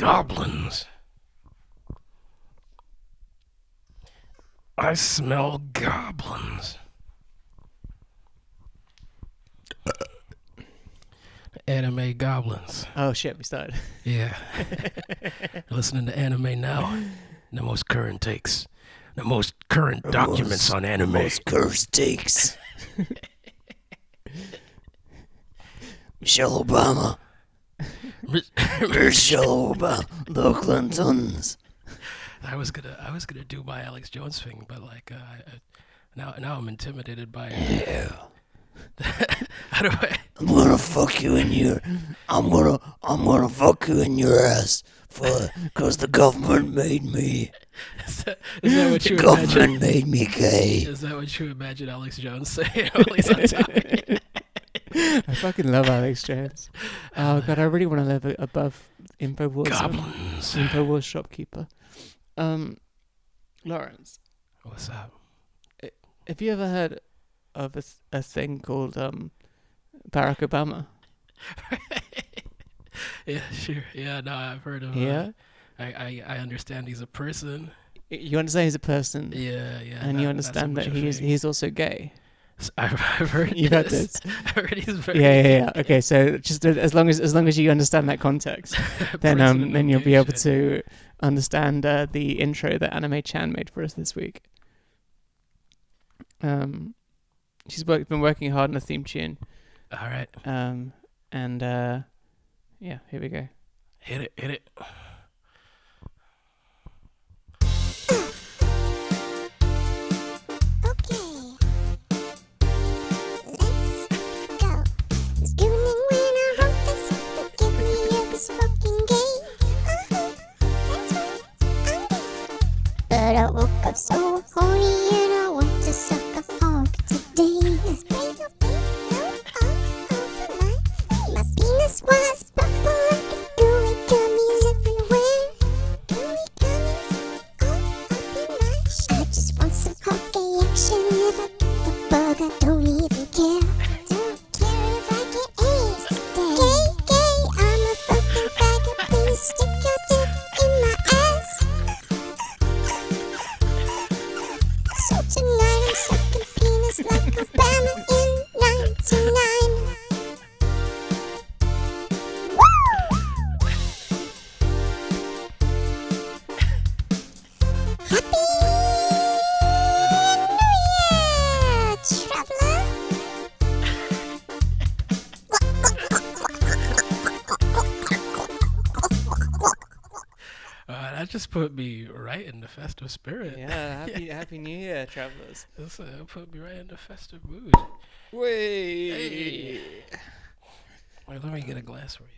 goblins. I smell goblins. Anime goblins. Oh shit, we started. Yeah. Listening to anime now. The most current takes. The most current documents on anime. Most cursed takes. Michelle Obama. Michelle Obama. The Clintons. I was gonna do my Alex Jones thing, but like now I'm intimidated by it. Yeah. How do I? I'm gonna fuck you in your. I'm gonna fuck you in your ass because the government made me. Is that what The you government imagine? made me gay. Is that what you imagine Alex Jones saying while he's on top? I fucking love Alex Jones. Oh god, I really want to live above Infowars. Goblins. Infowars shopkeeper. Lawrence, What's up? have you ever heard of a thing called Barack Obama? Yeah, sure. Yeah, no, I've heard of. Yeah. I understand he's a person. You understand he's a person. Yeah. And you understand that he's also gay. I've heard. You've heard this. this. I heard he's very. Yeah. Okay, so just as long as you understand that context, then you'll be able to understand the intro that Anime Chan made for us this week. She's been working hard on a theme tune. All right. Yeah, here we go. Hit it. But I woke up so horny and I want to suck a hog today. My penis was purple, I could gooey gummies everywhere. Gooey gummies all up in my shit. I just want some hot gay action. If I get the bug, I don't even care. Don't care if I get AIDS today. Gay, I'm a fucking faggot. Please stick your dick in my ass. So tonight I'm sucking penis like Obama in 99. Woo! Happy New Year, traveler! That just put me right in the festive spirit. Yeah, happy New Year, travelers. This put me right in the festive mood. Wait. Wait, let me get a glass for you.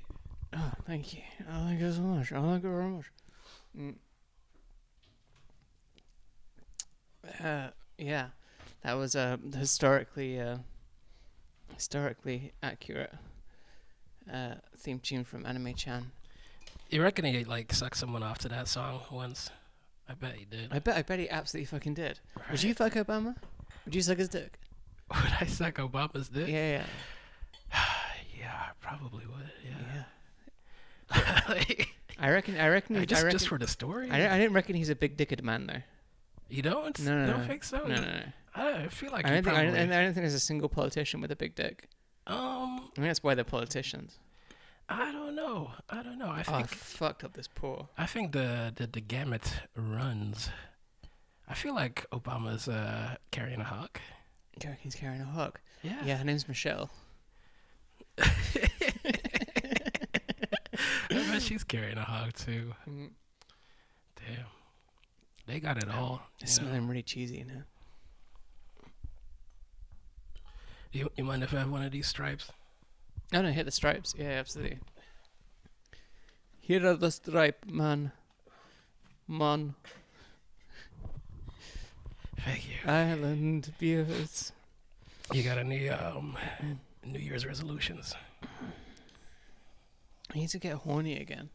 Oh, thank you. Oh, thank you so much. Oh, thank you very much. Yeah, that was a historically accurate theme tune from Anime Chan. You reckon he like sucked someone off to that song once? I bet he did. I bet he absolutely fucking did. Right. Would you fuck Obama? Would you suck his dick? Would I suck Obama's dick? Yeah. Yeah, I probably would. Yeah. Like, I reckon. just for the story. I don't reckon he's a big dicked man though. You don't? No. You don't think so? No. I feel like I you don't probably. think there's a single politician with a big dick. I think that's why they're politicians. I don't know. I I think fucked up this poor. I think the gamut runs. I feel like Obama's carrying a hawk. Do you reckon he's carrying a hawk? Yeah. Yeah, her name's Michelle. I bet she's carrying a hawk too. Damn. They got it all. It's smelling really cheesy now. You mind if I have one of these stripes? Oh no, hit the stripes. Yeah, absolutely. Here are the stripe, man. Thank you. Island viewers. You got any New Year's resolutions? I need to get horny again.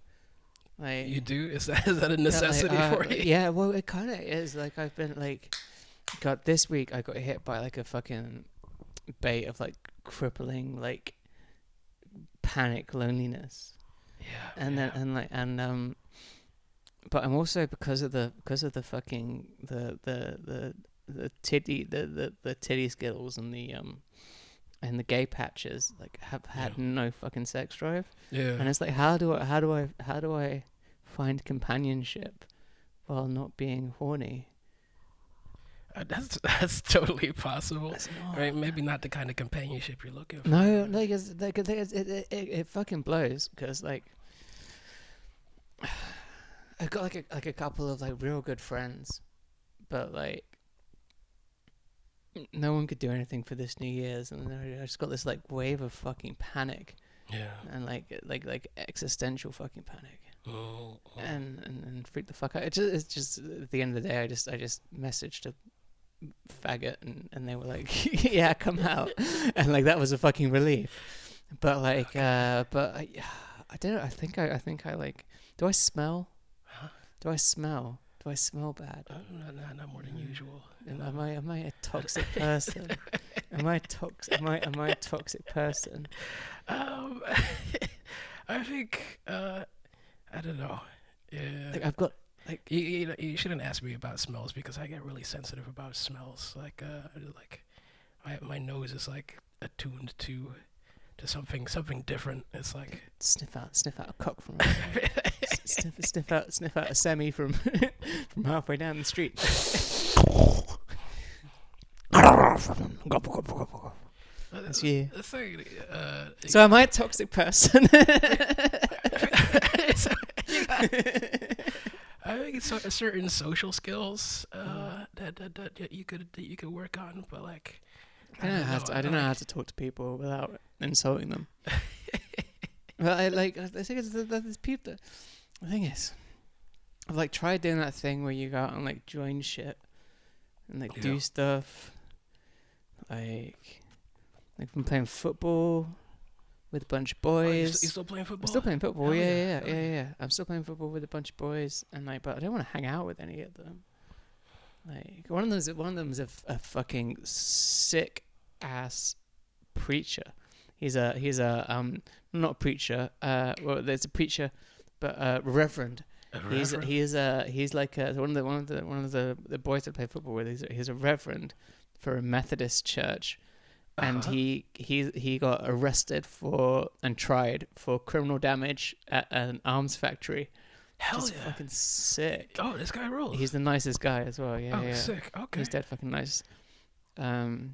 Like You do? Is that a necessity for you? Yeah, well, it kind of is. Like I've been like, God, this week I got hit by like a fucking bait of like crippling like panic loneliness. Yeah. And then but I'm also because of the fucking the titty the titty skills and the gay patches, like, have had no fucking sex drive. Yeah. And it's like, how do I find companionship while not being horny? That's totally possible. It's not. Right? Maybe not the kind of companionship you're looking for. No, it fucking blows, because like I've got like a couple of like real good friends, but like no one could do anything for this New Year's, and I just got this like wave of fucking panic. Yeah. And like existential fucking panic. Oh. And freak the fuck out. It's just at the end of the day, I just messaged a faggot, and they were like, yeah, come out, and like that was a fucking relief. But like, but I don't know. I think I like. Do I smell? Huh? Do I smell bad? Not more than usual. Am I a toxic person? Am I a toxic person? I think I don't know. Yeah. Like I've got like You shouldn't ask me about smells, because I get really sensitive about smells. Like my nose is like attuned to something different. It's like sniff out a cock from sniff out a semi from halfway down the street. That's you. So am I a toxic person? I think it's certain social skills that you could work on, but like I don't know how to talk to people without insulting them. But I think it's there's people. The thing is, I've like tried doing that thing where you go out and like join shit and like do stuff. Like from playing football with a bunch of boys. You still playing football? I'm still playing football. Hell Yeah. I'm still playing football with a bunch of boys, and like, but I don't want to hang out with any of them. Like one of them's a fucking sick ass preacher. He's a not a preacher. Well, there's a preacher, but reverend. He's like one of the boys that play football with. He's a reverend for a Methodist church. And he got arrested and tried for criminal damage at an arms factory. Hell yeah. Fucking sick. Oh, this guy rules. He's the nicest guy as well. Yeah. Oh, sick. Okay. He's dead fucking nice. Damn,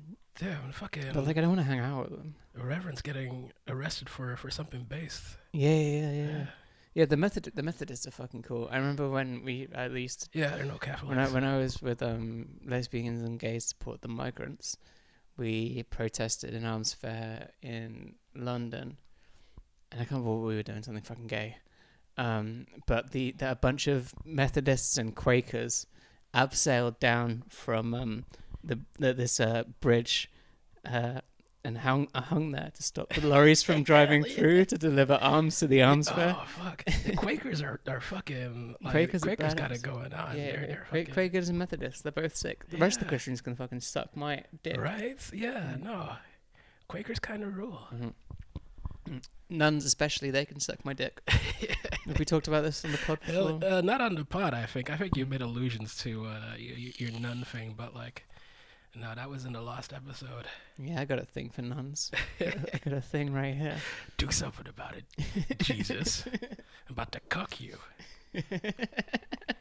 fucking. But like, I don't want to hang out with him. A reverend's getting arrested for something based. Yeah. Yeah, the Methodists are fucking cool. I remember when we at least. Yeah, they're no Catholics. When I was with lesbians and gays support the migrants, we protested an arms fair in London, and I can't remember what we were doing, something fucking gay. But a bunch of Methodists and Quakers abseiled down from this bridge and hung there to stop the lorries from driving through to deliver arms to the arms fair. Oh fuck! The Quakers are fucking. Like, Quakers got it going on. Yeah, They're Quakers and Methodists, they're both sick. The rest of the Christians can fucking suck my dick. Right? Yeah. No. Quakers kind of rule. Mm-hmm. Nuns especially, they can suck my dick. Have we talked about this on the pod before? Not on the pod, I think. I think you made allusions to your nun thing, but like, no, that was in the last episode. Yeah, I got a thing for nuns. I got a thing right here. Do something about it, Jesus. I'm about to cuck you.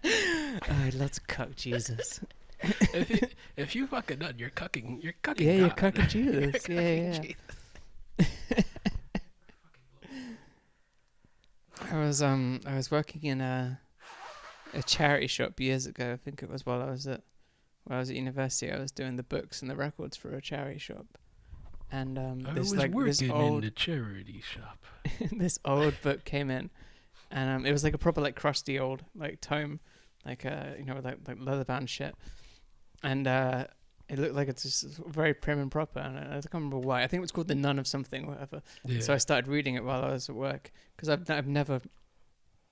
I'd love to cuck Jesus. if you fuck a nun, you're cucking. You're cucking. Yeah, you're God. cucking Jesus. You're Yeah. cucking Jesus. I was working in a charity shop years ago. I think it was while I was at university. I was doing the books and the records for a charity shop, and this in the charity shop. this old book came in, and it was like a proper like crusty old like tome, like like leather bound shit, and it looked like it's just very prim and proper, and I can't remember why. I think it was called The Nun of Something, or whatever. Yeah. So I started reading it while I was at work, because I've never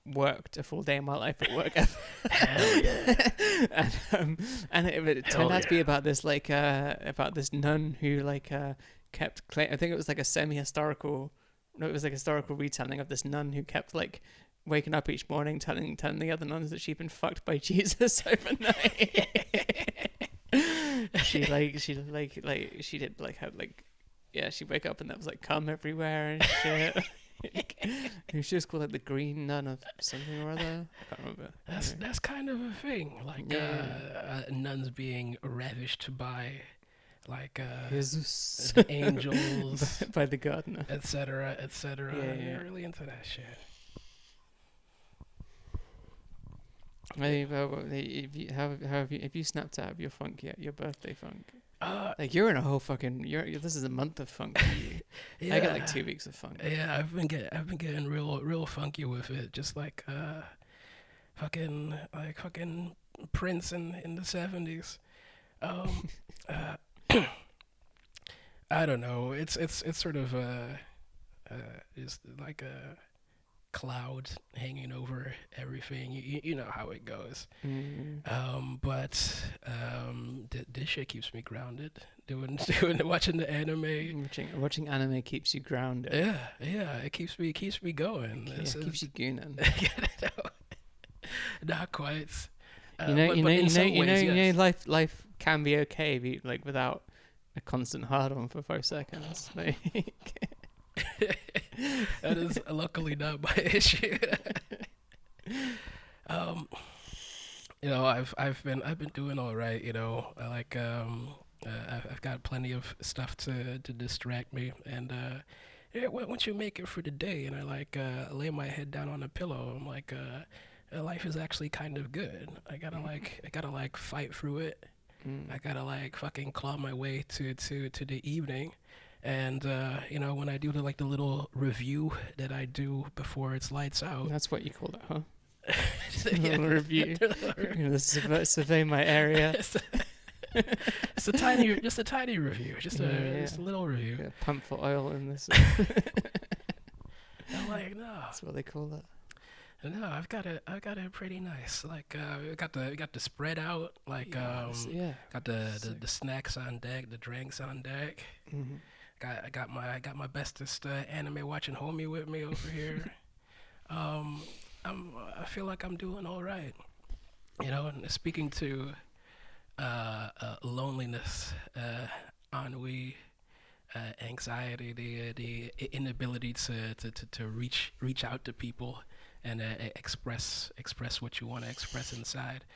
worked a full day in my life at work ever. Hell yeah. and it turned out to be about this about this nun who kept I think it was like a historical retelling of this nun who kept like waking up each morning telling the other nuns that she'd been fucked by Jesus overnight. she did like have like, yeah, she'd wake up and there was like cum everywhere and shit. She was called like the Green Nun of something or other. I can't remember. That's kind of a thing, like nuns being ravished by like Jesus. the angels, by the gardener, etc., etc. Yeah. You're really into that shit. Have you snapped out of your funk yet? Your birthday funk? Like you're in a whole fucking. This is a month of funk for you. Yeah. I get like 2 weeks of funk. Yeah, I've been getting real funky with it, just like fucking Prince in the 70s. I don't know. It's sort of just like a cloud hanging over everything. You know how it goes. But this shit keeps me grounded. Watching the anime. Watching anime keeps you grounded. Yeah. It keeps me going. Yeah, it keeps you gooning. Not quite. You know, life can be okay, like without a constant hard on for 5 seconds. Like. That is luckily not my issue. I've been doing all right. Like I've got plenty of stuff to distract me, and once you make it for the day, and I like lay my head down on a pillow, I'm like, life is actually kind of good. I gotta fight through it. I gotta like fucking claw my way to the evening. And when I do the little review that I do before it's lights out. That's what you call it, huh? Little review. Survey my area. It's a tiny review, just a little review. Yeah, pump for oil in this. I'm like, no. That's what they call it. No, I've got it pretty nice. Like we got the spread out. Like got the snacks on deck, the drinks on deck. Mm-hmm. I got my bestest anime watching homie with me over here. I feel like I'm doing all right. And speaking to loneliness, ennui, anxiety, the inability to reach out to people and express what you want to express inside.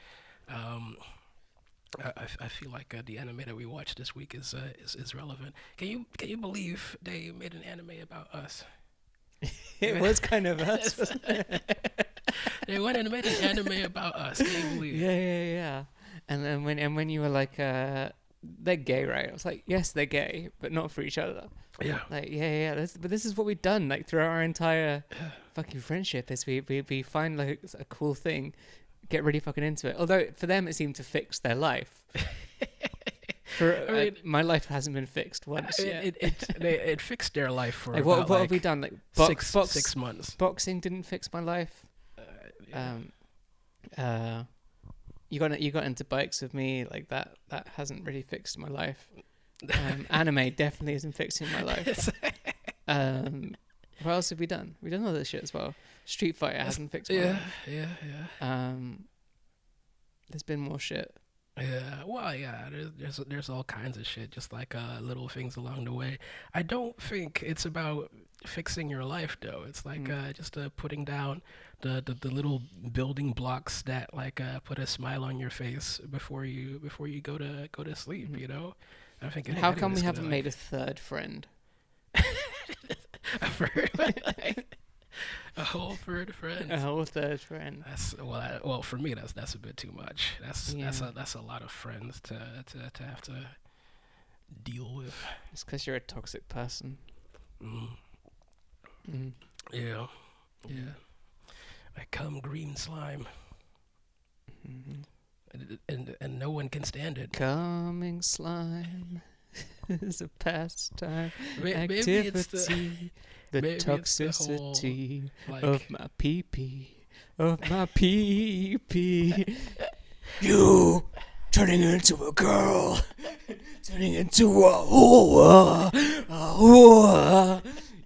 I feel like the anime that we watched this week is relevant. Can you believe they made an anime about us? It was kind of us. Wasn't it? They went and made an anime about us. Can you believe? Yeah. And then when you were like, they're gay, right? I was like, yes, they're gay, but not for each other. Yeah. Like yeah. But this is what we've done like throughout our entire fucking friendship. Is we find like a cool thing. Get really fucking into it. Although for them it seemed to fix their life. My life hasn't been fixed once yet. It fixed their life for like, about what have we done? Like 6 months. Boxing didn't fix my life. You got into bikes with me, like that hasn't really fixed my life. Anime definitely isn't fixing my life. What else have we done? We've done all this shit as well. Street Fighter hasn't fixed my life. Yeah. There's been more shit. Yeah, well, yeah, there's all kinds of shit, just like little things along the way. I don't think it's about fixing your life, though. It's like just putting down the little building blocks that like put a smile on your face before you go to sleep. You know, I think. How come we haven't made a third friend? A whole third friend. A whole third friend. That's well for me that's a bit too much. That's a lot of friends to have to deal with. It's because you're a toxic person. Yeah. I come green slime. And no one can stand it. Coming slime is a pastime Maybe activity. The toxicity like, of my pee-pee, of my pee-pee. You turning into a girl, turning into a whore,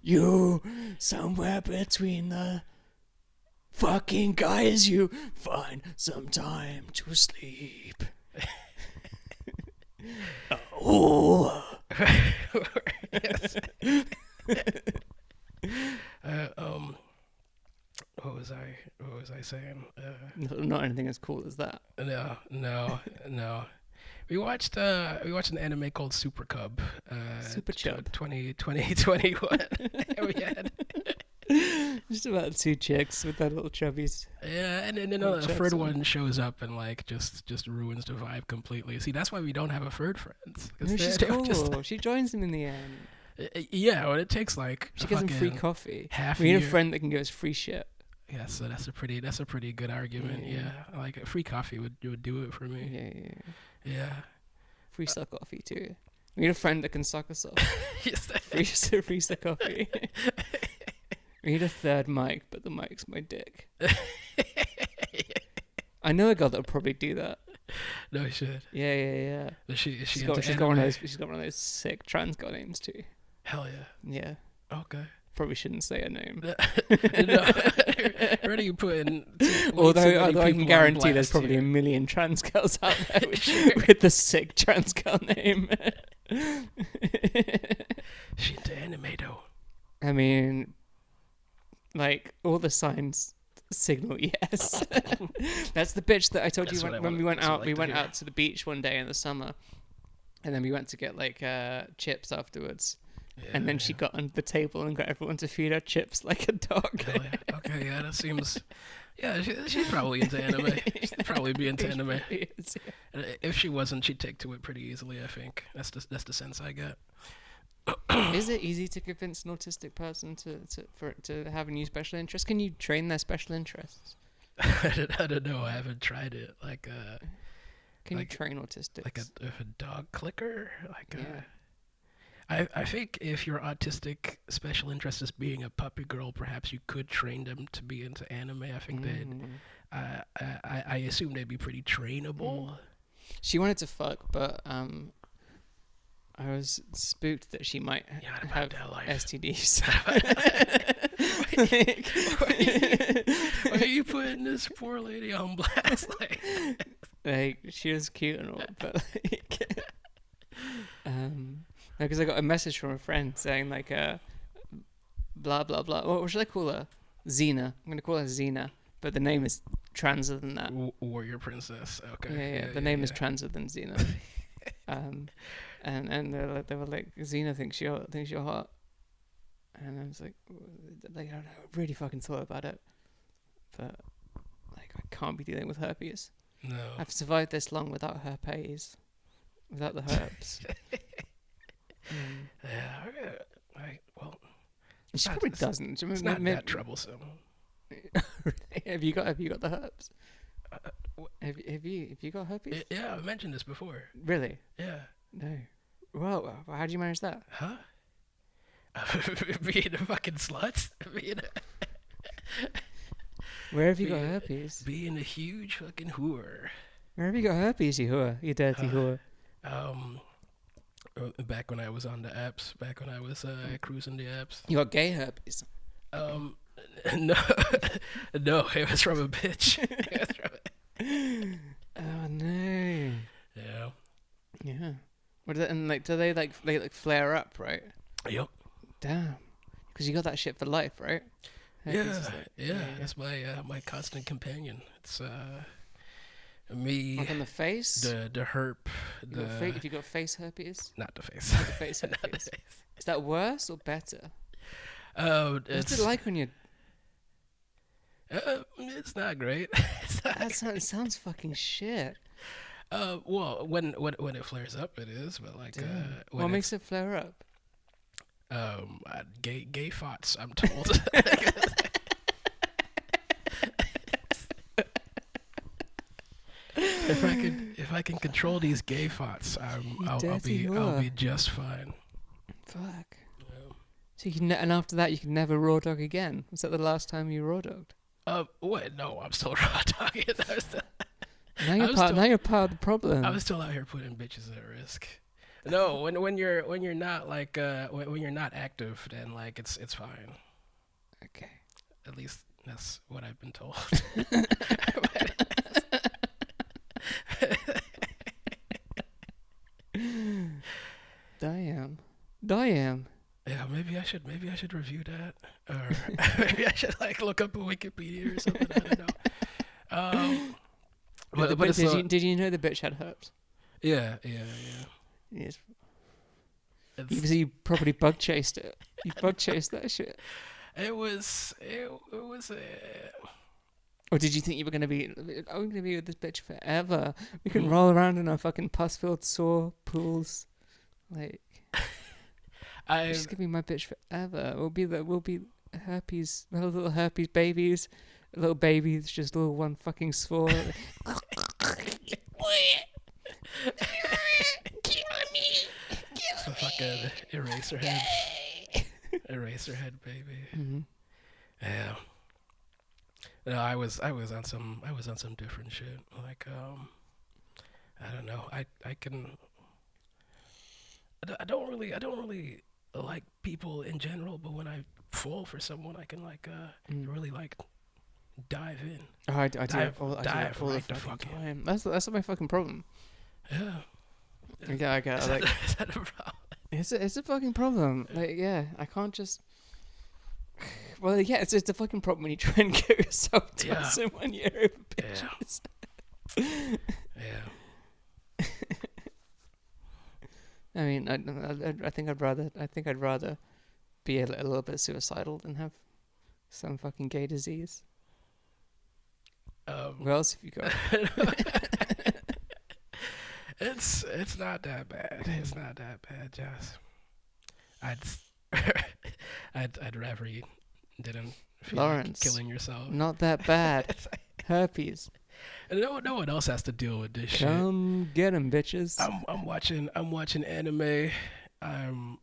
you somewhere between the fucking guys, you find some time to sleep. Oh. Yes. What was I saying? Not anything as cool as that. No. We watched an anime called Supercub. Supercub. 2021. We had. Just about two chicks with their little chubbies. Yeah, and then Little a chubs third on. one shows up and like just ruins the vibe completely. See, that's why we don't have a third friends. 'Cause No, she's they were cool. just- She joins them in the end. yeah, well, it takes like She gives them free fucking coffee. half We need a year. friend that can give us free shit. Yeah, so that's a pretty good argument. Yeah. Yeah, like a free coffee would do it for me. Yeah. Yeah. Free suck coffee too. We need a friend that can suck us off. Yes, Free suck coffee. We need a third mic, but the mic's my dick. I know a girl that would probably do that. No, she should. Yeah. Is she She's into got one of anime? those. She's got one of those sick trans girl names too. Hell yeah. Yeah. Okay. Probably shouldn't say her name. No. Already you putting. Although I can guarantee there's probably a million trans girls out there with the sick trans girl name. She into anime though. I mean, like all the signs signal yes. That's the bitch that I told That's you what I when we want- went that's what I out. like We to went hear. out to the beach one day in the summer, and then we went to get like chips afterwards. And then she got under the table and got everyone to feed her chips like a dog. Hell yeah. Okay, yeah, that seems. Yeah, she's probably into anime. She'd probably be into anime. Yes. If she wasn't, she'd take to it pretty easily. I think that's the sense I get. Is it easy to convince an autistic person to have a new special interest? Can you train their special interests? I don't know. I haven't tried it. Like Can Like- you train autistics? like a dog clicker. Like Yeah. I think if your autistic special interest is being a puppy girl, perhaps you could train them to be into anime. I think I assume they'd be pretty trainable. She wanted to fuck, but I was spooked that she might Yeah, what about have that life? STDs. Why are you putting this poor lady on blast? Like she was cute and all, but like, because I got a message from a friend saying like, blah blah blah. What should I call her? Xena. I'm gonna call her Xena, but the name is transer than that. Warrior princess. Okay. Yeah. The name is transer than Xena. And they were like, Xena thinks you're hot, and I was like, I don't know, I really fucking thought about it, but like I can't be dealing with herpes. No. I've survived this long without herpes, without the herpes. Yeah. Well, She not- probably it's- doesn't. it's not that troublesome. Have you got the herpes? Wh- Have you got herpes? Yeah, I mentioned this before. Really? Yeah. No. Well, how do you manage that? Huh? Being a fucking slut? Where have you got Be- herpes? Being a huge fucking whore. Where have you got herpes, you whore? You dirty whore. Back when I was on the apps, back when I was cruising the apps. You got gay herpes. No, no, it was from a bitch. Oh no. Yeah. Yeah. What do they, and like, do they like flare up, right? Yep. Damn. Because you got that shit for life, right? Herpes Yeah, is like- yeah, that's my constant companion. It's me, Like on the face. the herp, You got if you got face herpes, not the face. the face Not the herpes. face. Is that worse or better? It's What's it like when you? it's not great. It's not That sounds fucking shit. well, when it flares up, it is, but like Damn. when What makes it flare up? gay thoughts, I'm told. If I can control these gay thoughts, I'll dirty be whore. just fine. Fuck. So you can, and after that you can never raw dog again. Was that the last time you raw dogged? What? No, I'm still raw talking. Now you're was part. still- Now you're part of the problem. I was still out here putting bitches at risk. No, when you're not like when you're not active, then like it's fine. Okay. At least That's what I've been told. Damn. Yeah, maybe I should review that, or maybe I should like look up a Wikipedia or something. I don't know. Um, but it's Did you know the bitch had herpes? yeah. Yes. It's, You probably bug chased it. You bug chased that shit. it was. Or did you think you were gonna be? I'm gonna be with this bitch forever. We can roll around in our fucking pus-filled sore pools, like. She's gonna be my bitch forever. We'll be herpes, little herpes babies, little babies, just little one fucking swore. Some fucking eraser head, baby. Mm-hmm. Yeah. No, I was on some different shit. Like I don't know. I don't really like people in general, but when I fall for someone, I can like really like dive in. Oh, I do Dive all right the the fucking fuck in. time. That's my fucking problem. Yeah. I get Is like is that a problem? it's a fucking problem. Like yeah, I can't just. Well, yeah, it's a fucking problem when you try and get yourself to Yeah. someone you're over bitches. Yeah. I mean, I think I'd rather be a little bit suicidal than have some fucking gay disease. What else have you got? It's not that bad. It's not that bad, Joss. I'd rather you didn't feel Lawrence, like killing yourself. Not that bad. Herpes. And no one else has to deal with this shit. Come get 'em, bitches. I'm watching anime. I'm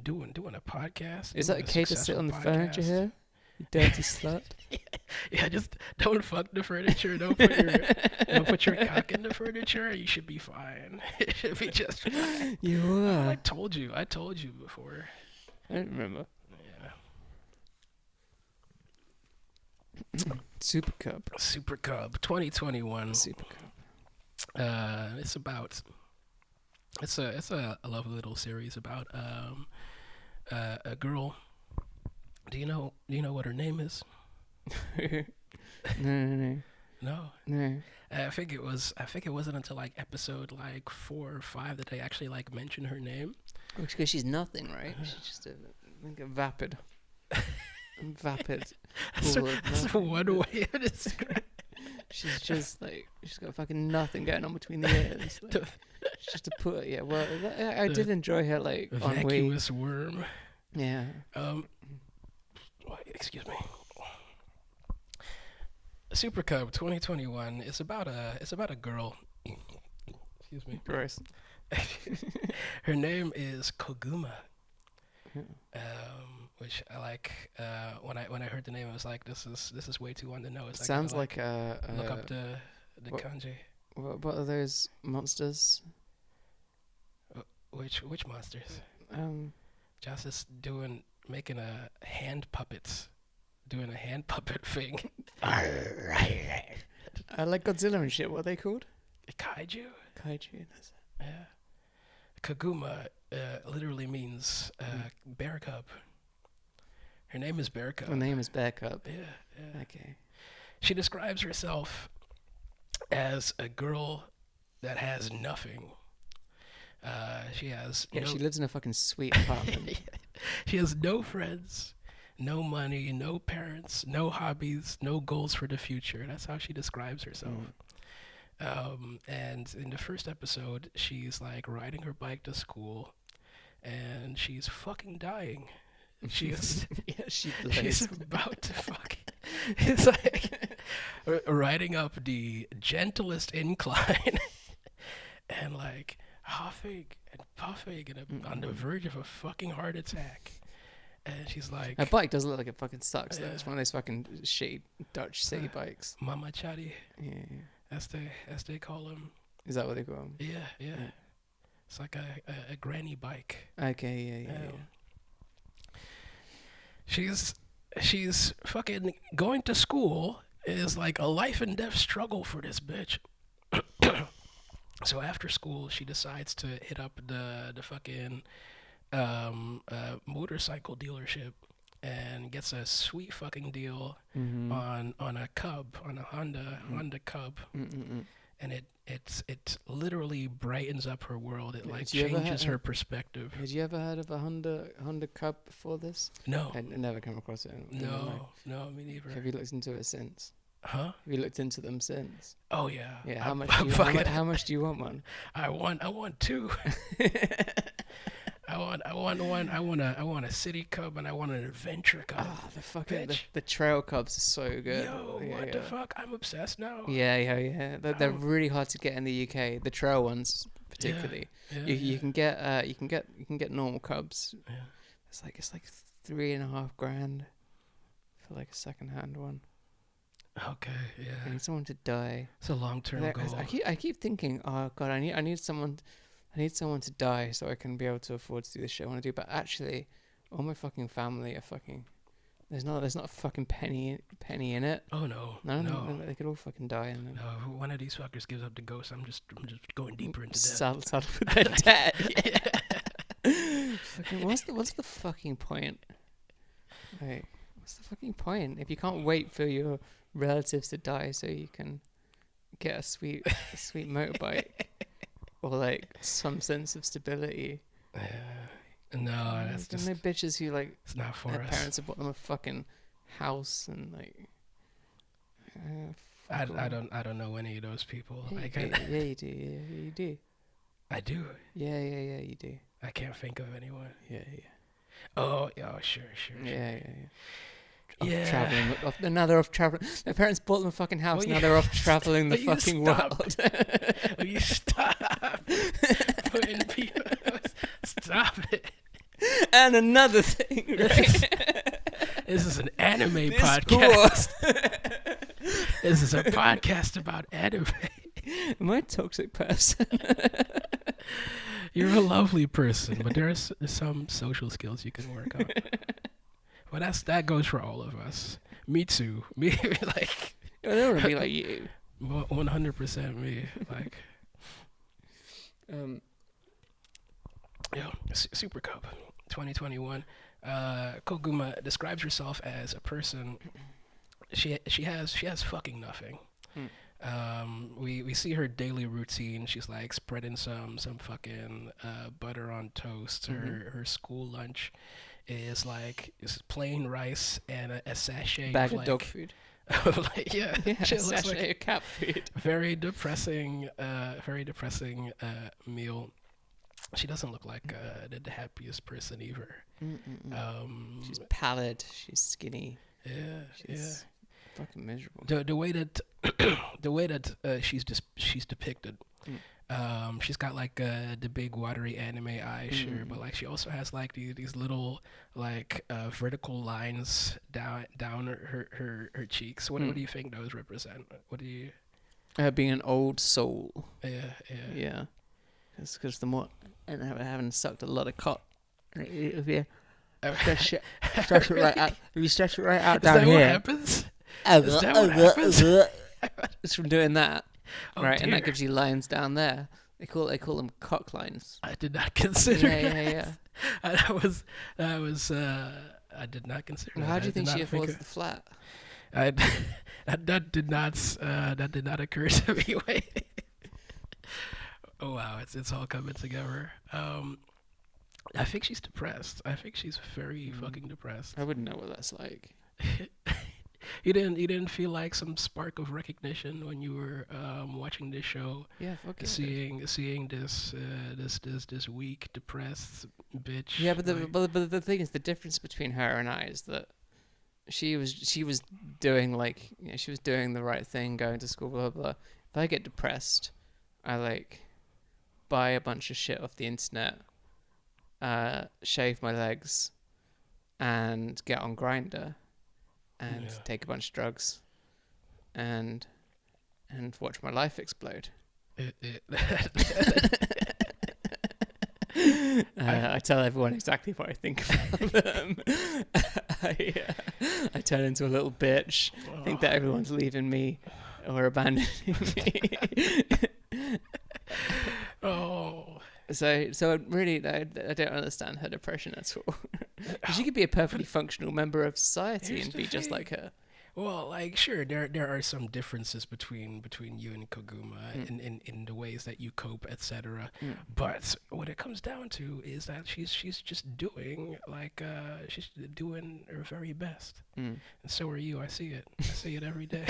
doing a podcast. Is doing that a okay to sit successful on the furniture podcast. here? You dirty slut. Yeah, just don't fuck the furniture. Don't put your cock in the furniture. You should be fine. It should be just fine. You were. I told you before. I don't remember. Yeah. Supercub 2021. Supercub. It's a lovely little series about a girl. Do you know what her name is? No. No. No. I think it wasn't until like episode like 4 or 5 that they actually like mention her name. Because she's nothing, right? She's just a vapid. Vapid. That's one way of describing. She's just like, she's got fucking nothing going on between the ears. Like, just to put, yeah, well, I did enjoy her, like, on Wii. Vacuous worm. Yeah. Excuse me. Supercub 2021 is about a girl. Excuse me. Gross. Her name is Koguma. Yeah. Which I like. When I heard the name, I was like, this is way too on the nose. I Sounds gotta, like a. look up the what- kanji. What are those monsters? Which monsters? Joss is making a hand puppets, doing a hand puppet thing. I like Godzilla and shit. What are they called? Kaiju. Kaiju. That's it. Yeah. Kaguma literally means bear cub. Her name is Bear Cub. Her name is Bear Cub. Yeah. Okay. She describes herself as a girl that has nothing. She has Yeah, no, she lives in a fucking sweet apartment. She has no friends, no money, no parents, no hobbies, no goals for the future. That's how she describes herself. And in the first episode, she's like riding her bike to school, and she's fucking dying. She is. Yeah, She's about to fuck. It's like riding up the gentlest incline, and like huffing and puffing, and on the verge of a fucking heart attack. And she's like, Her bike does look like it fucking sucks, though. It's one of those fucking shitty Dutch city bikes. Mama Chatty, Yeah. as they call them. Is that what they call them? Yeah. It's like a granny bike. Okay, yeah. she's fucking going to school is like a life and death struggle for this bitch. So after school, she decides to hit up the fucking motorcycle dealership and gets a sweet fucking deal on a Cub, on a Honda Cub, and it literally brightens up her world. It like Did you ever changes her perspective. Had you ever heard of a Honda Cub before this? No, I never come across it. In my life. no, me neither. Have you looked into it since? Huh? Have you looked into them since? Oh yeah. Yeah. I- How much? I Do you, fucking- how much do you want one? I want two. I want a city Cub and I want an adventure Cub. Ah, the fucking bitch. the trail Cubs are so good. Yo, Yeah, what yeah. the fuck? I'm obsessed now. Yeah. They're Oh. really hard to get in the UK. The trail ones, particularly. Yeah, You can get normal Cubs. Yeah. It's like $3,500 for like a second-hand one. Okay, I yeah. need someone to die. It's a long-term Like, goal. I keep thinking, oh god, I need someone to die so I can be able to afford to do the shit I want to do. But actually, all my fucking family are fucking. There's not a fucking penny in it. Oh no, None no, of them, they could all fucking die and then no. If one of these fuckers gives up the ghost, I'm just going deeper into debt. saddle with their debt. Fucking, what's the fucking point? Like, what's the fucking point if you can't wait for your relatives to die so you can get a sweet motorbike or like some sense of stability? No, that's There's just no bitches who like it's not for their us. parents have bought them a fucking house and like. I fuck all. don't know any of those people. Yeah, Like, yeah, you do. Yeah, you do. I do. Yeah, you do. I can't think of anyone. Yeah. Oh, sure. Yeah. Yeah. Traveling. Now they're off traveling. Their parents bought them a fucking house. Will Now you- they're off traveling the will you fucking stop? world. Will you stop putting people? Stop it. And another thing, right? This is an anime This podcast. This is a podcast about anime. Am I a toxic person? You're a lovely person, but there's some social skills you can work on. Well, that goes for all of us. Me too. Me like I don't want to be like you. 100% me. Like Um, Supercub 2021. Koguma describes herself as a person. She has fucking nothing. We see her daily routine. She's like spreading some fucking butter on toast. Her school lunch is plain rice and a sachet bag of of like, dog food. like, yeah, Yeah, she looks sachet like of cat food. very depressing meal. She doesn't look like the happiest person either. She's pallid. She's skinny. Yeah, She's fucking miserable. the way that she's depicted. She's got like the big watery anime eyes, sure, but like she also has like these little like vertical lines down her cheeks. What do you think those represent? What do you? Being an old soul. Yeah. Yeah. Because the more and having sucked a lot of cock. If you stretch it right out, if you stretch it right out Is down that what here, happens? Is that what happens? it's from doing that, Oh, right? And that dear. gives you lines down there. They call them cock lines. I did not consider Yeah. that. That was I did not consider Well, that. how do you I did think she not affords of- the flat? that did not occur to me. Wait. Oh wow, it's all coming together. I think she's depressed. I think she's very fucking depressed. I wouldn't know what that's like. You didn't feel like some spark of recognition when you were watching this show, Yeah, fuck it. seeing this weak, depressed bitch. Yeah, but like- but the thing is, the difference between her and I is that she was doing she was doing the right thing, going to school, blah blah. If I get depressed, I like buy a bunch of shit off the internet, shave my legs, and get on Grindr, and Yeah. take a bunch of drugs, and watch my life explode. I tell everyone exactly what I think about them. turn into a little bitch. Think that everyone's leaving me or abandoning me. Oh. So really, I don't understand her depression at all. Because she could be a perfectly functional member of society Here's and the be just thing. like her. Well, like sure, there are some differences between you and Koguma in the ways that you cope, etc. But what it comes down to is that she's just doing she's doing her very best, and so are you. I see it. I see it every day.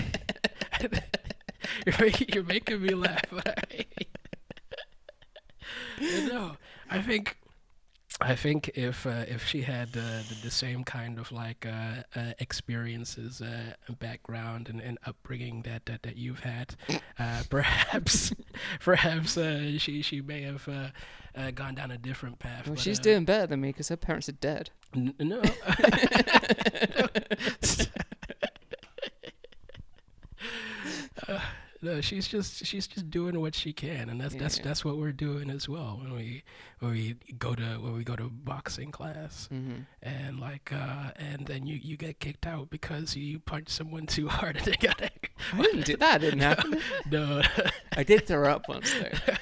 You're making me laugh. But no, I think if she had the same kind of experiences, background and upbringing that you've had, perhaps she may have gone down a different path. Well, but, she's doing better than me because her parents are dead. No. No, she's just doing what she can, and that's what we're doing as well when we go to boxing class, and and then you get kicked out because you punched someone too hard and they got it. I didn't do that. Didn't happen. No. I did throw up once though.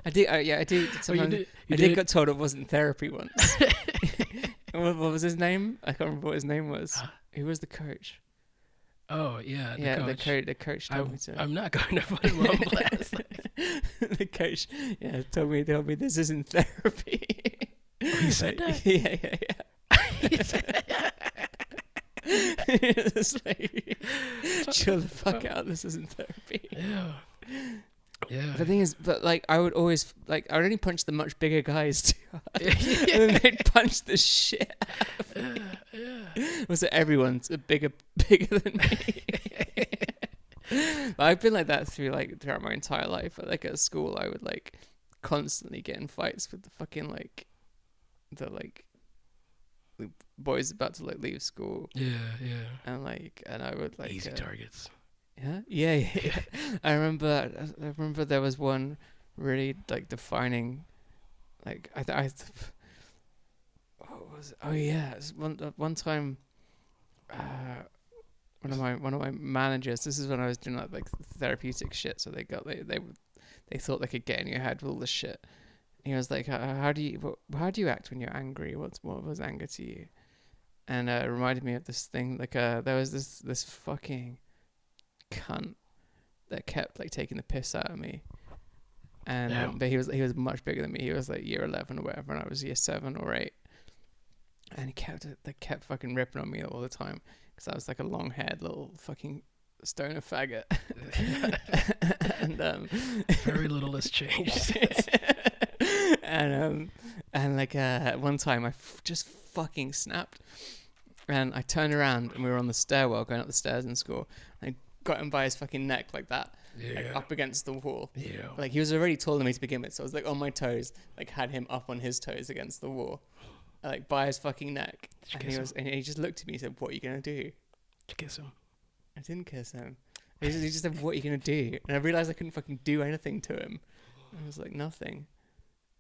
I did. I did. Sometimes, you I did? did get told it wasn't therapy once. What was his name? I can't remember what his name was. Who was the coach? Oh yeah, The coach told me to. I'm not going to put him on blast. The coach, told me this isn't therapy. Oh, he said that? Yeah. He said that? It's like, chill the fuck out. This isn't therapy. Yeah. Yeah. The thing is, I would always I would only punch the much bigger guys too hard, and then they'd punch the shit out of me. Was it everyone's bigger than me? But I've been like that throughout my entire life. At school, I would constantly get in fights with the fucking the boys about to leave school. Yeah. And I would Easy targets. Yeah. I remember there was one really defining, what was it? Oh yeah, one time, one of my managers. This is when I was doing therapeutic shit. So they thought they could get in your head with all this shit. And he was like, how do you act when you're angry? What was anger to you? And it reminded me of this thing. There was this fucking cunt that kept taking the piss out of me, and but he was much bigger than me. He was year 11 or whatever, and I was year 7 or 8, and he kept fucking ripping on me all the time because I was a long-haired little fucking stoner faggot. And very little has changed. And one time I just fucking snapped, and I turned around and we were on the stairwell going up the stairs in school, and I got him by his fucking neck like that, up against the wall. Yeah. He was already taller than me to begin with, so I was on my toes, had him up on his toes against the wall, by his fucking neck. And he just looked at me and said, "What are you gonna do?" Did you kiss him? I didn't kiss him. He just said, "What are you gonna do?" And I realized I couldn't fucking do anything to him. I was like, nothing.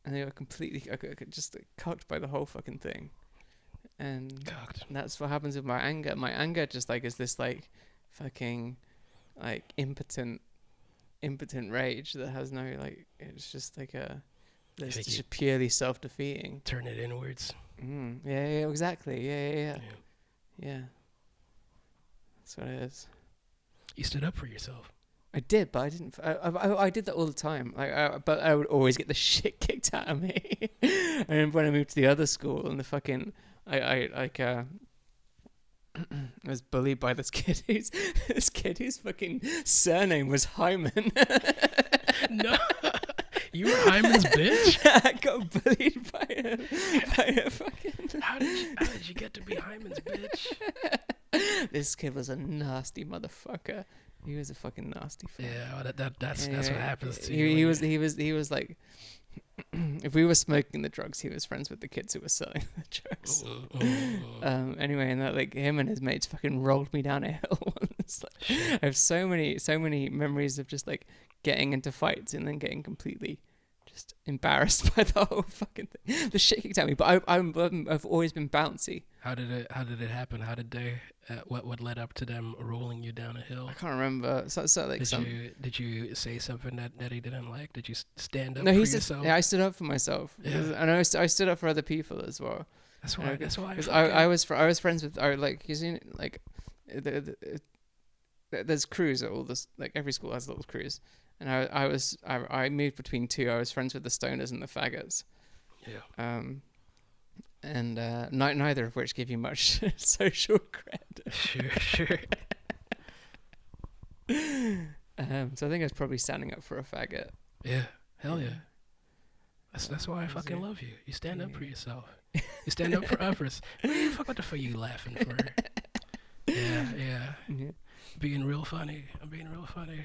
And they were completely just cocked by the whole fucking thing. And cocked. That's what happens with my anger. My anger just is this fucking impotent rage that has no it's just it's just purely self-defeating. Turn it inwards. Yeah, exactly. Yeah. That's what it is. You stood up for yourself. I did, but I didn't. I did that all the time. But I would always get the shit kicked out of me. I remember when I moved to the other school, and I was bullied by this kid whose fucking surname was Hymen. No, you were Hymen's bitch. I got bullied by a fucking. How did you get to be Hymen's bitch? This kid was a nasty motherfucker. He was a fucking nasty fuck. Yeah, well, that's what happens to you. He was like, if we were smoking the drugs, he was friends with the kids who were selling the drugs. Anyway, and him and his mates fucking rolled me down a hill once. I have so many memories of just getting into fights and then getting completely just embarrassed by the whole fucking thing. The shit kicked at me, but I've always been bouncy. How did it happen? How did they? What led up to them rolling you down a hill? I can't remember. So like Did you say something that he didn't like? Did you stand up no, for he said, yourself? yeah, I stood up for myself, Yeah. and I stood up for other people as well. That's why. That's why. Because I was friends with like you seen like there's crews at all this, like every school has little crews, and I moved between two. I was friends with the stoners and the faggots. Yeah. And neither of which give you much social credit. Sure. So I think I was probably standing up for a faggot. Yeah. Hell yeah. That's why I fucking love you. You stand up for yourself. You stand up for others. What the fuck are you laughing for? Yeah. Being real funny. I'm being real funny.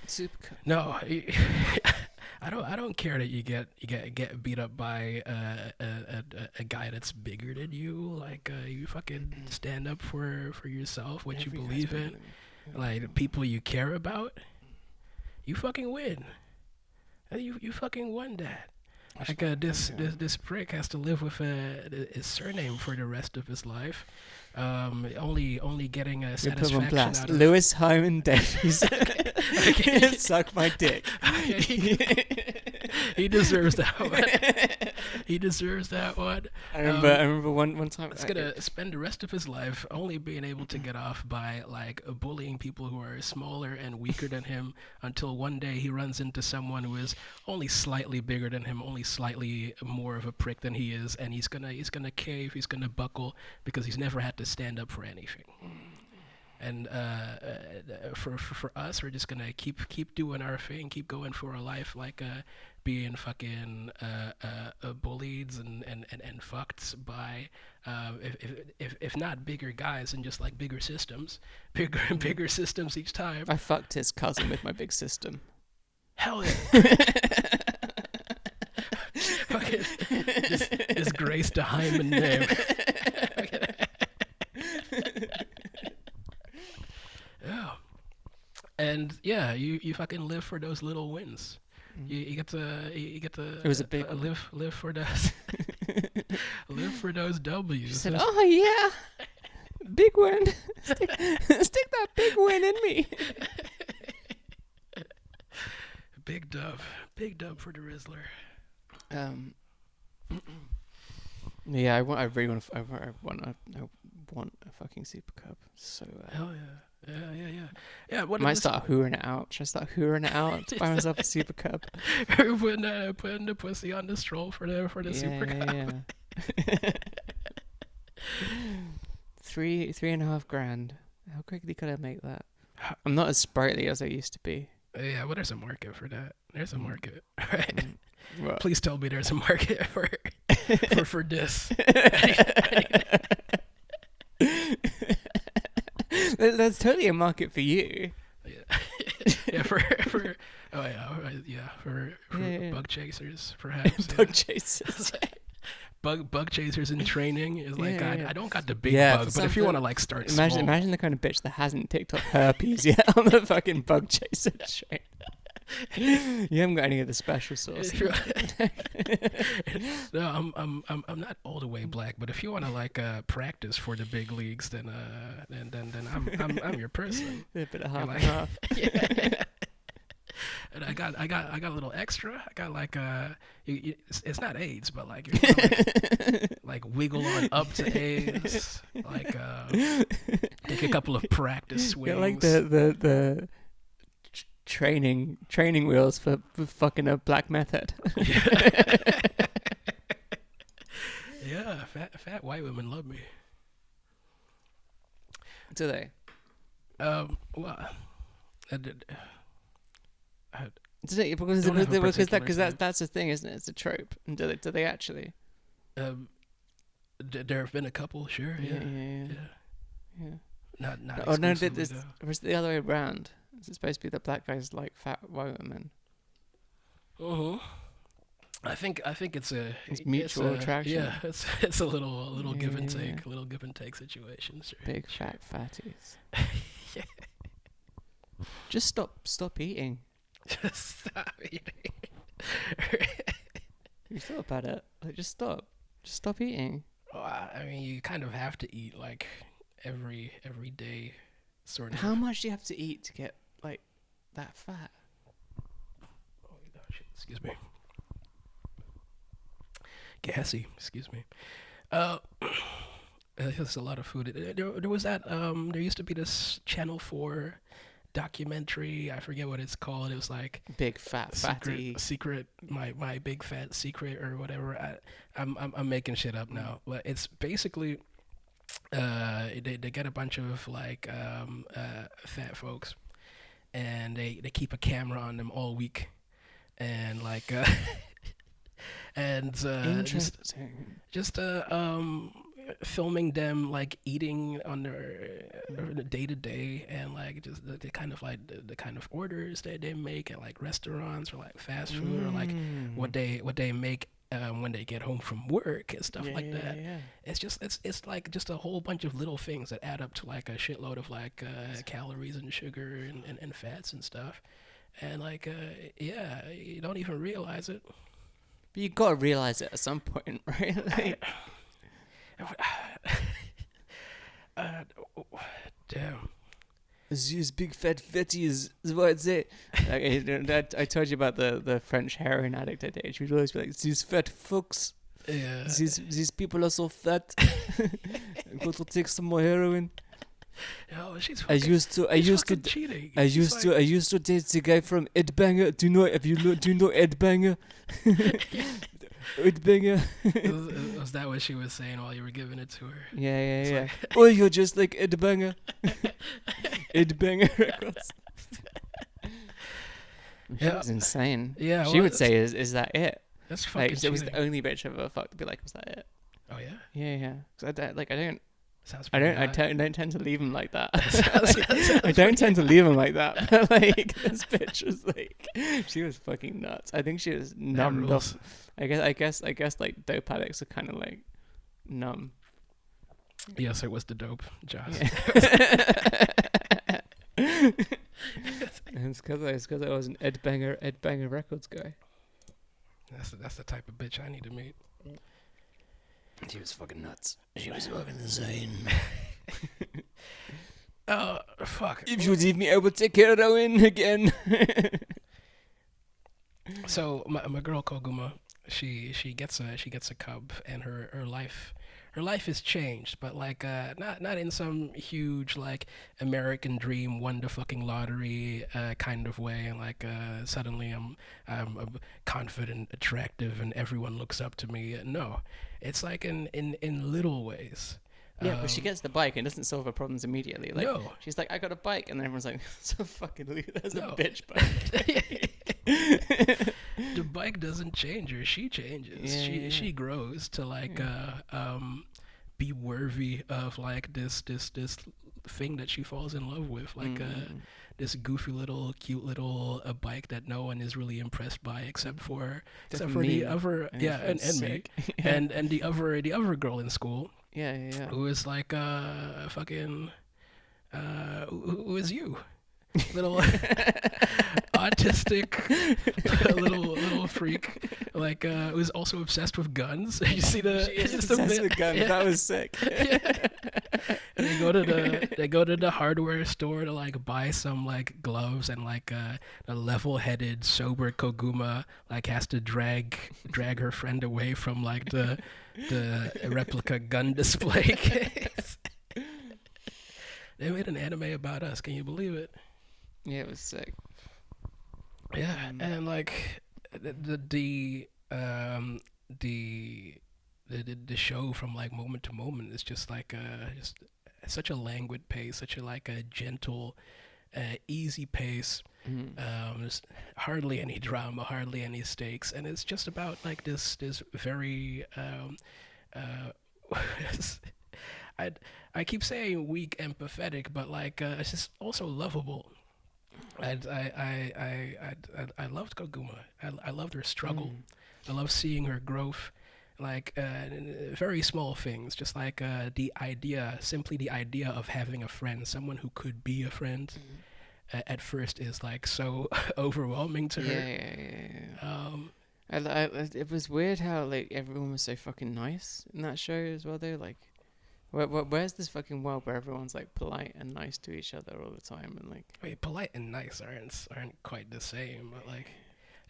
Supercub. No, I don't care that you get beat up by a guy that's bigger than you. Like you fucking stand up for yourself, what you believe in, like the people you care about. You fucking win. You fucking won that. Like this prick has to live with his surname for the rest of his life. Only getting a satisfaction out of Lewis Hymen Davies. Suck my dick. He deserves that one. He deserves that one. I remember one time. He's gonna spend the rest of his life only being able to get off by like bullying people who are smaller and weaker than him, until one day he runs into someone who is only slightly bigger than him, only slightly more of a prick than he is, and he's gonna cave, he's gonna buckle, because he's never had to stand up for anything. And for us, we're just gonna keep doing our thing, keep going for our life, like being fucking bullied and fucked by if not bigger guys, and just like bigger systems, bigger and bigger systems each time. I fucked his cousin with my big system. Hell yeah. Fucking this Grace to Hymen name. Yeah. And yeah, you fucking live for those little wins. You get to It was a big live for those live for those W's. She said, "Oh yeah, big win. Stick that big win in me." Big dub for the Rizzler. Yeah, I want a fucking Supercub. So Hell yeah. Yeah, what I might start hooring it out. Should I start hooring it out to buy myself a Supercub? putting the pussy on the stroll for the Supercub. Yeah. 3.5 grand. How quickly could I make that? I'm not as sprightly as I used to be. Yeah, well, there's a market for that. There's a market, right? Well, Please tell me there's a market for this. There's totally a market for you. Yeah, for bug chasers, perhaps. Bug chasers. Bug chasers in training is like, I don't got the big Yeah, bug, for but if you something- want to like start Imagine small. the kind of bitch that hasn't ticked off herpes yet on the fucking bug chaser train. You haven't got any of the special sauce. No, I'm not all the way black, but if you want to like practice for the big leagues, then I'm your person. A bit of half like- and half. Yeah. And I got a little extra. I got like it's not AIDS, but like you're gonna, like wiggle on up to AIDS, like take a couple of practice swings. Get like the training wheels for fucking a black method. Yeah, fat white women love me. Do they? Well, I did. Do they? Because Don't have a particular type. that's the thing, isn't it? It's a trope. And do they actually? There have been a couple, sure. Yeah. Not Oh no, exclusively, this was the other way around. It's supposed to be that black guys like fat white women. though. I think it's It's mutual attraction. Yeah, it's a little give and Yeah. take, a little give and take situation. Sure. Big fat fatties. Just stop eating. Stop eating. You thought about it? Like, just stop. Just stop eating. Well, I mean, you kind of have to eat like every day, sort of. How much do you have to eat to get like that fat? Oh gosh, excuse me. Gassy, excuse me. There's a lot of food. There was that. There used to be this Channel 4 documentary. I forget what it's called. It was like Big fat fatty. secret, my big fat secret or whatever. I'm making shit up now, but it's basically they get a bunch of like fat folks, and they keep a camera on them all week, and like and Interesting. just filming them like eating on their day to day, and like just the kind of like the kind of orders that they make at like restaurants or like fast food, or like what they make when they get home from work and stuff like that. Yeah. It's just it's like just a whole bunch of little things that add up to like a shitload of like calories and sugar and fats and stuff, and like yeah, you don't even realize it. But you gotta realize it at some point, right? Like, Damn. These big fat fatty is what I'd say. Like, I told you about the French heroin addict I dated. She would always be like, these fat fucks. Yeah. These people are so fat. I'm going to take some more heroin. Oh, she's I fucking, used to cheating. I used to date the guy from Ed Banger. Do you know Ed Banger? Ed Banger. Was that what she was saying while you were giving it to her? Yeah. Oh, you're just like Ed Banger. Ed Banger Records. She Yeah. was insane. Yeah, She well, would say, "Is that it?" That's fucking Like, it was cheating. the only bitch I've ever fucked to be like, "Was that it?" Oh yeah. Yeah. 'Cause Sounds I pretty don't hot. don't tend to leave him like that. Sounds I don't tend to leave him like that. But like, this bitch was like, she was fucking nuts. I think she was numbed rules. off. I guess like dope addicts are kind of like numb. Yes, it was the dope, Josh. And it's because I was an Ed Banger Records guy. That's the type of bitch I need to meet. She was fucking nuts. She was fucking insane. Oh fuck. If you leave me, I will take heroin again. So my girl Koguma, she gets a cub, and her life has changed, but like not in some huge like American dream won the fucking lottery kind of way, and like suddenly I'm confident, attractive, and everyone looks up to me. No, it's like in little ways. Yeah, but she gets the bike and doesn't solve her problems immediately. Like, No. she's like, I got a bike, and then everyone's like, so fucking there's No. a bitch bike. The bike doesn't change her; she changes. Yeah. She grows to like be worthy of like this thing that she falls in love with, like this goofy little cute little bike that no one is really impressed by except for me. the other And and it's me sick. and the other girl in school Yeah. who is like fucking who is you, little autistic little freak, like who's also obsessed with guns. You see the She is just a obsessed bit- with guns. yeah. That was sick. And they go to the hardware store to like buy some like gloves, and like the level-headed sober Koguma like has to drag her friend away from like the replica gun display case. They made an anime about us. Can you believe it? Yeah, it was sick. Yeah, and like the show from like moment to moment is just like just such a languid pace, such a like a gentle, easy pace. There's hardly any drama, hardly any stakes, and it's just about like this very I keep saying weak and pathetic, but like it's just also lovable. I loved Koguma. I loved her struggle. I love seeing her growth, like very small things, just like simply the idea of having a friend, someone who could be a friend, at first is like so overwhelming to Yeah, her. yeah, yeah, yeah. Um, It was weird how like everyone was so fucking nice in that show as well. Though, like, where's this fucking world where everyone's like polite and nice to each other all the time and like? Wait, polite and nice aren't quite the same, but like,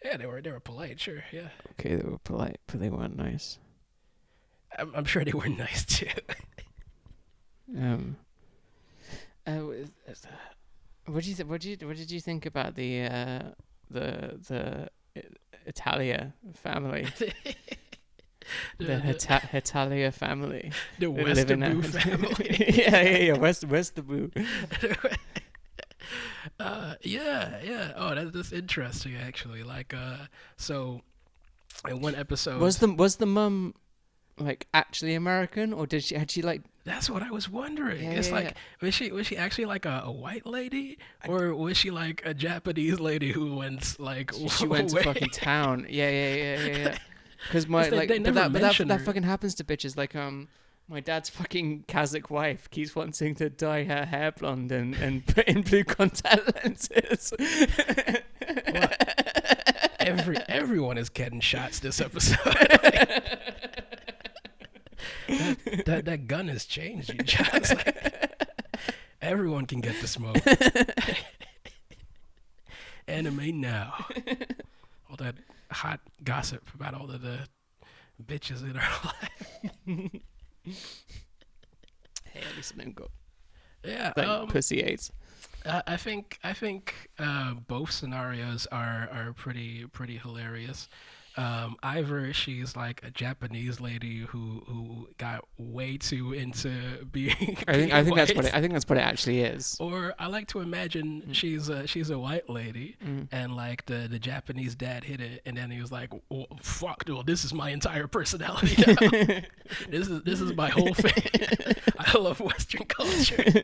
yeah, they were polite, sure, yeah. Okay, they were polite, but they weren't nice. I'm sure they were nice too. What do you what did you think about the Italia family, the Italia family, the that live in Westerboo a- family. yeah, West the Boo. Yeah. Oh, that's interesting actually. Like, so in one episode, Was the mum like actually American, or had she like? that's what I was wondering. Yeah, It's yeah, like, was she actually like a white lady, or was she like a Japanese lady who went like She went to way- fucking town. Yeah. Because they never that mention her. fucking happens to bitches. Like my dad's fucking Kazakh wife keeps wanting to dye her hair blonde and put in blue contact lenses. Everyone is getting shots this episode. that gun has changed you, Josh. Like, everyone can get the smoke. Anime now. All that hot gossip about all of the bitches in our life. Hey, at least I don't got Yeah. like pussy AIDS. I think both scenarios are pretty hilarious. Ivor, she's like a Japanese lady who got way too into being. I think that's white. I think that's what it actually is. Or I like to imagine she's a white lady, and like the Japanese dad hit it, and then he was like, oh, "Fuck, dude, this is my entire personality now. this is my whole thing. I love Western culture."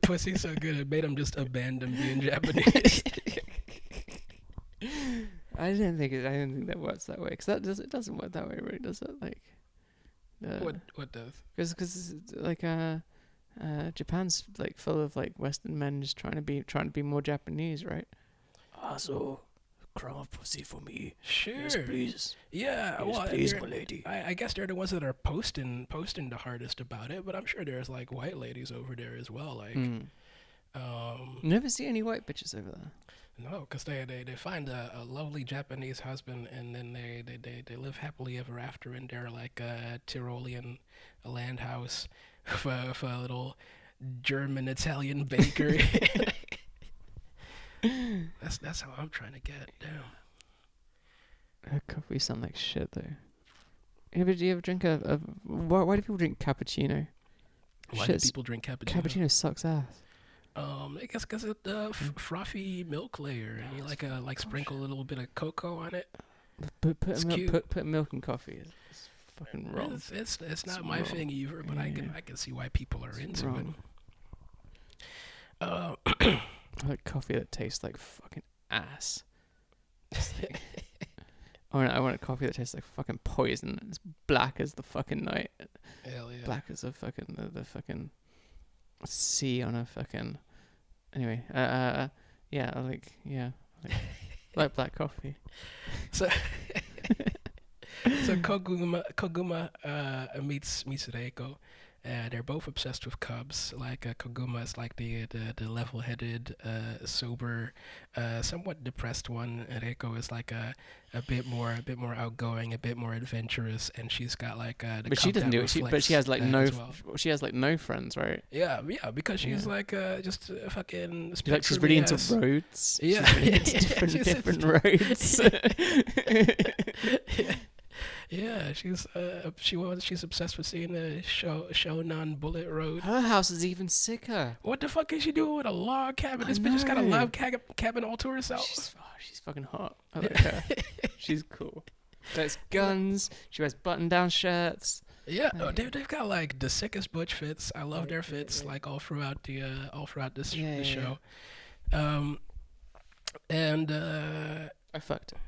Pussy's so good, it made him just abandon being Japanese. I didn't think that works that way, because it doesn't work that way, really, does it? Like, What does? because like Japan's like full of like Western men just trying to be more Japanese, right? Also, crumb of pussy for me. Sure. Yes, please. Yeah. Yes, Well, please, they're- my lady. I guess they're the ones that are posting the hardest about it, but I'm sure there's like white ladies over there as well. Like, Never see any white bitches over there. no, because they find a lovely Japanese husband, and then they live happily ever after in their like Tyrolean land house for a little German Italian bakery. That's how I'm trying to get down. Her coffee sound like shit though. Do you ever drink why do people drink cappuccino? Why Shit, do people drink cappuccino? Cappuccino sucks ass. I guess because of the frothy milk layer, and you like sprinkle a little bit of cocoa on it. It's cute. Put milk in coffee. It's fucking wrong. It's not my wrong. thing either, but Yeah. I can see why people are into wrong. it. I like coffee that tastes like fucking ass. Just like- I want a coffee that tastes like fucking poison. It's black as the fucking night. Hell yeah. Black as the fucking the fucking sea on a fucking. Anyway, yeah, I like black coffee. So Koguma meets Reiko. They're both obsessed with cubs. Like Koguma is like the level-headed, sober, somewhat depressed one. And Reiko is like a bit more outgoing, a bit more adventurous, and she's got like the. But she cub doesn't that do it. But reflects she has like that no. as well. She has like no friends, right? Yeah, because she's Yeah. like just a fucking. She's really into spectrum-y ass- roads. Yeah. She's really into She's different roads. Yeah, she's obsessed with seeing the Shonan Bullet Road. Her house is even sicker. What the fuck is she doing with a log cabin? This bitch just got a know. log cabin all to herself. She's fucking hot. I like her. She's cool. There's guns. She wears button-down shirts. Yeah, they've got like the sickest butch fits. I love their fits, like all throughout this Yeah, show. And I fucked her.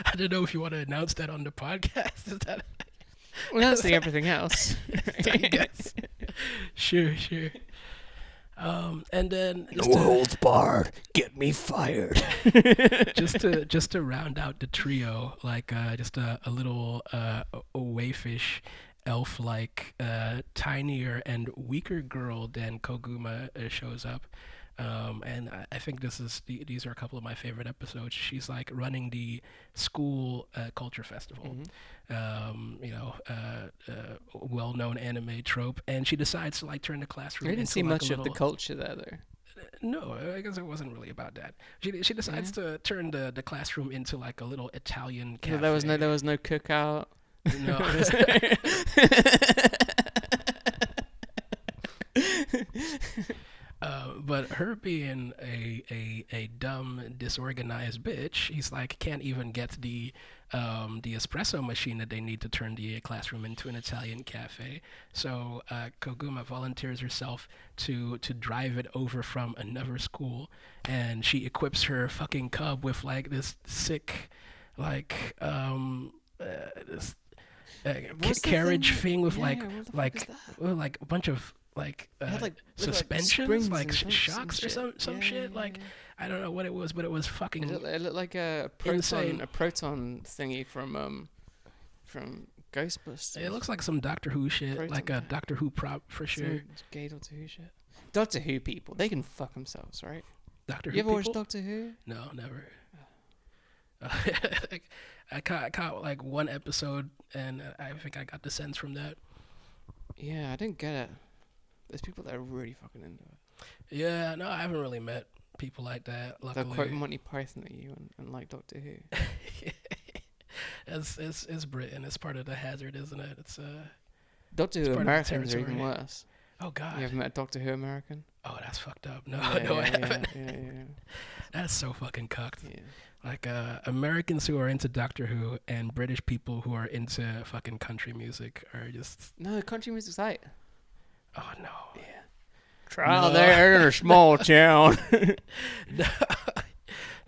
I don't know if you want to announce that on the podcast. Is that? Well, that's everything else. I guess. Sure. And then No holds barred. Get me fired. just to round out the trio, like just a little a wayfish elf like tinier and weaker girl than Koguma shows up. And I think these are a couple of my favorite episodes. She's like running the school culture festival, well-known anime trope, and she decides to like turn the classroom I didn't into see like much a of little. the culture there, though. No, I guess it wasn't really about that. She decides to turn the classroom into like a little Italian So cafe. there was no cookout. No. But her being a dumb, disorganized bitch, he's like can't even get the espresso machine that they need to turn the classroom into an Italian cafe. So Koguma volunteers herself to drive it over from another school, and she equips her fucking cub with like this sick, like this What's the carriage thing? thing with Yeah, like what the fuck like is that? well, like a bunch of like It had, like, looked like suspensions, springs like and some shocks or shit. some Yeah, shit. yeah, Like yeah. I don't know what it was, but it was fucking. It looked like Insane. a proton thingy from Ghostbusters. It looks like some Doctor Who shit, Proton like a pack. Doctor Who prop for sure. Some gay Doctor Who shit. Doctor Who people, they can fuck themselves, right? Doctor You Who ever watched people? Doctor Who? No, never. Like, I caught like one episode, and I think I got the sense from that. Yeah, I didn't get it. There's people that are really fucking into it. Yeah, no, I haven't really met people like that. They'll Luckily, quote Monty Python at you and like Doctor Who. it's Britain. It's part of the hazard, isn't it? It's Doctor It's Who part of the Americans are even territory. worse. oh god. You ever met a Doctor Who American? Oh, that's fucked up. No, Yeah, no, I yeah, haven't. yeah. That's so fucking cucked. Yeah. Like Americans who are into Doctor Who and British people who are into fucking country music are just. No, country music's tight. Oh no. Yeah. Trial Trial there in a small town. No,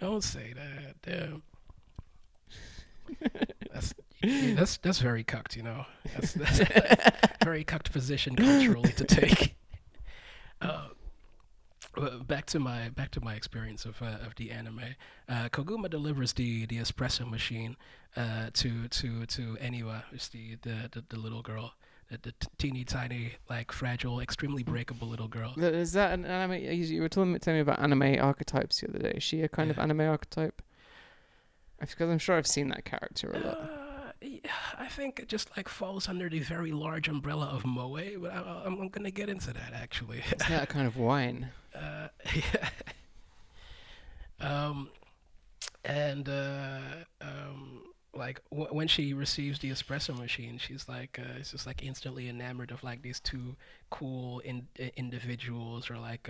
don't say that. Damn. That's very cucked, you know. That's a very cucked position culturally to take. Back to my experience of the anime. Koguma delivers the espresso machine to Eniwa, who's the little girl, the teeny tiny, like fragile, extremely breakable little girl. Is that an anime? You were telling me about anime archetypes the other day. Is she a kind of Yeah. anime archetype? Because I'm sure I've seen that character a lot. Yeah, I think it just like falls under the very large umbrella of moe, but I'm gonna get into that actually. It's that kind of wine. Yeah. And like when she receives the espresso machine, she's like it's just like instantly enamored of like these two cool individuals, or like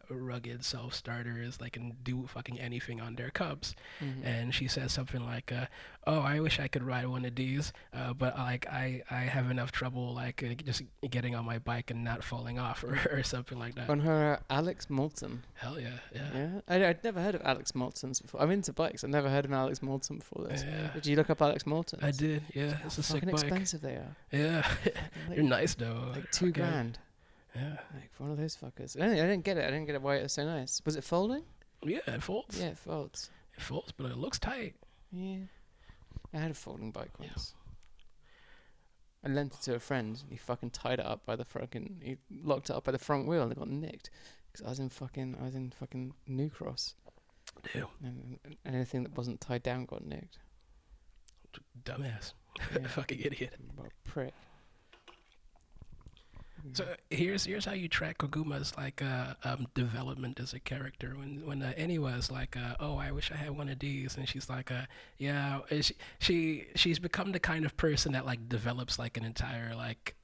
rugged self-starters, like can do fucking anything on their cubs. And she says something like oh, I wish I could ride one of these, but like I have enough trouble like just getting on my bike and not falling off, or something like that. On her Alex Moulton. Hell yeah. Yeah, I'd never heard of Alex Moulton's before. I'm into bikes. I've never heard of an Alex Moulton before this. Yeah. Did you look up Alex Moulton? I did, yeah. It's a sick fucking bike. expensive they are. Yeah. Like, They're nice though. like They're fucking- $2,000. Yeah. Like for one of those fuckers. I didn't get it. I didn't get it why it was so nice. Was it folding? Yeah, it folds. Yeah, it folds. It folds, but it looks tight. Yeah. I had a folding bike once. I lent it to a friend. And he fucking tied it up by the he locked it up by the front wheel, and it got nicked. Because I was in fucking New Cross, Damn. and anything that wasn't tied down got nicked. Dumbass. Yeah. Fucking idiot. What a prick. So here's how you track Koguma's like development as a character. When Eniwa is like, oh, I wish I had one of these, and she's like, yeah, she's become the kind of person that like develops like an entire like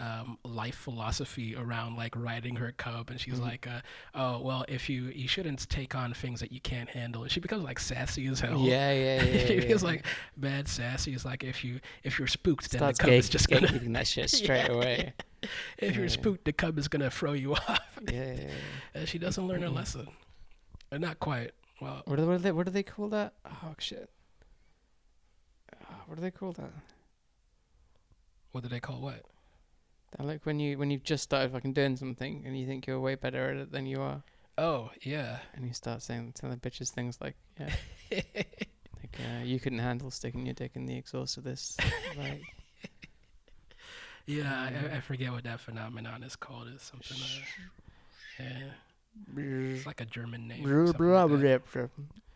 life philosophy around like riding her cub, and she's like, oh well, if you shouldn't take on things that you can't handle. And she becomes like sassy as hell. Yeah. She feels like bad sassy. It's like if you're spooked, then Starts the cub is just gonna. gatekeeping that shit straight away. If you're spooked, the cub is gonna throw you off. Yeah. And she doesn't learn her lesson. Not quite. Well, What do they call that? Oh shit. What do they call that? what do they call what? I like when you've just started fucking doing something and you think you're way better at it than you are, Oh yeah. and you start telling bitches things like, yeah, like you couldn't handle sticking your dick in the exhaust of this, like. Yeah, I forget what that phenomenon is called. It's something. Yeah, it's like a German name. Something like that.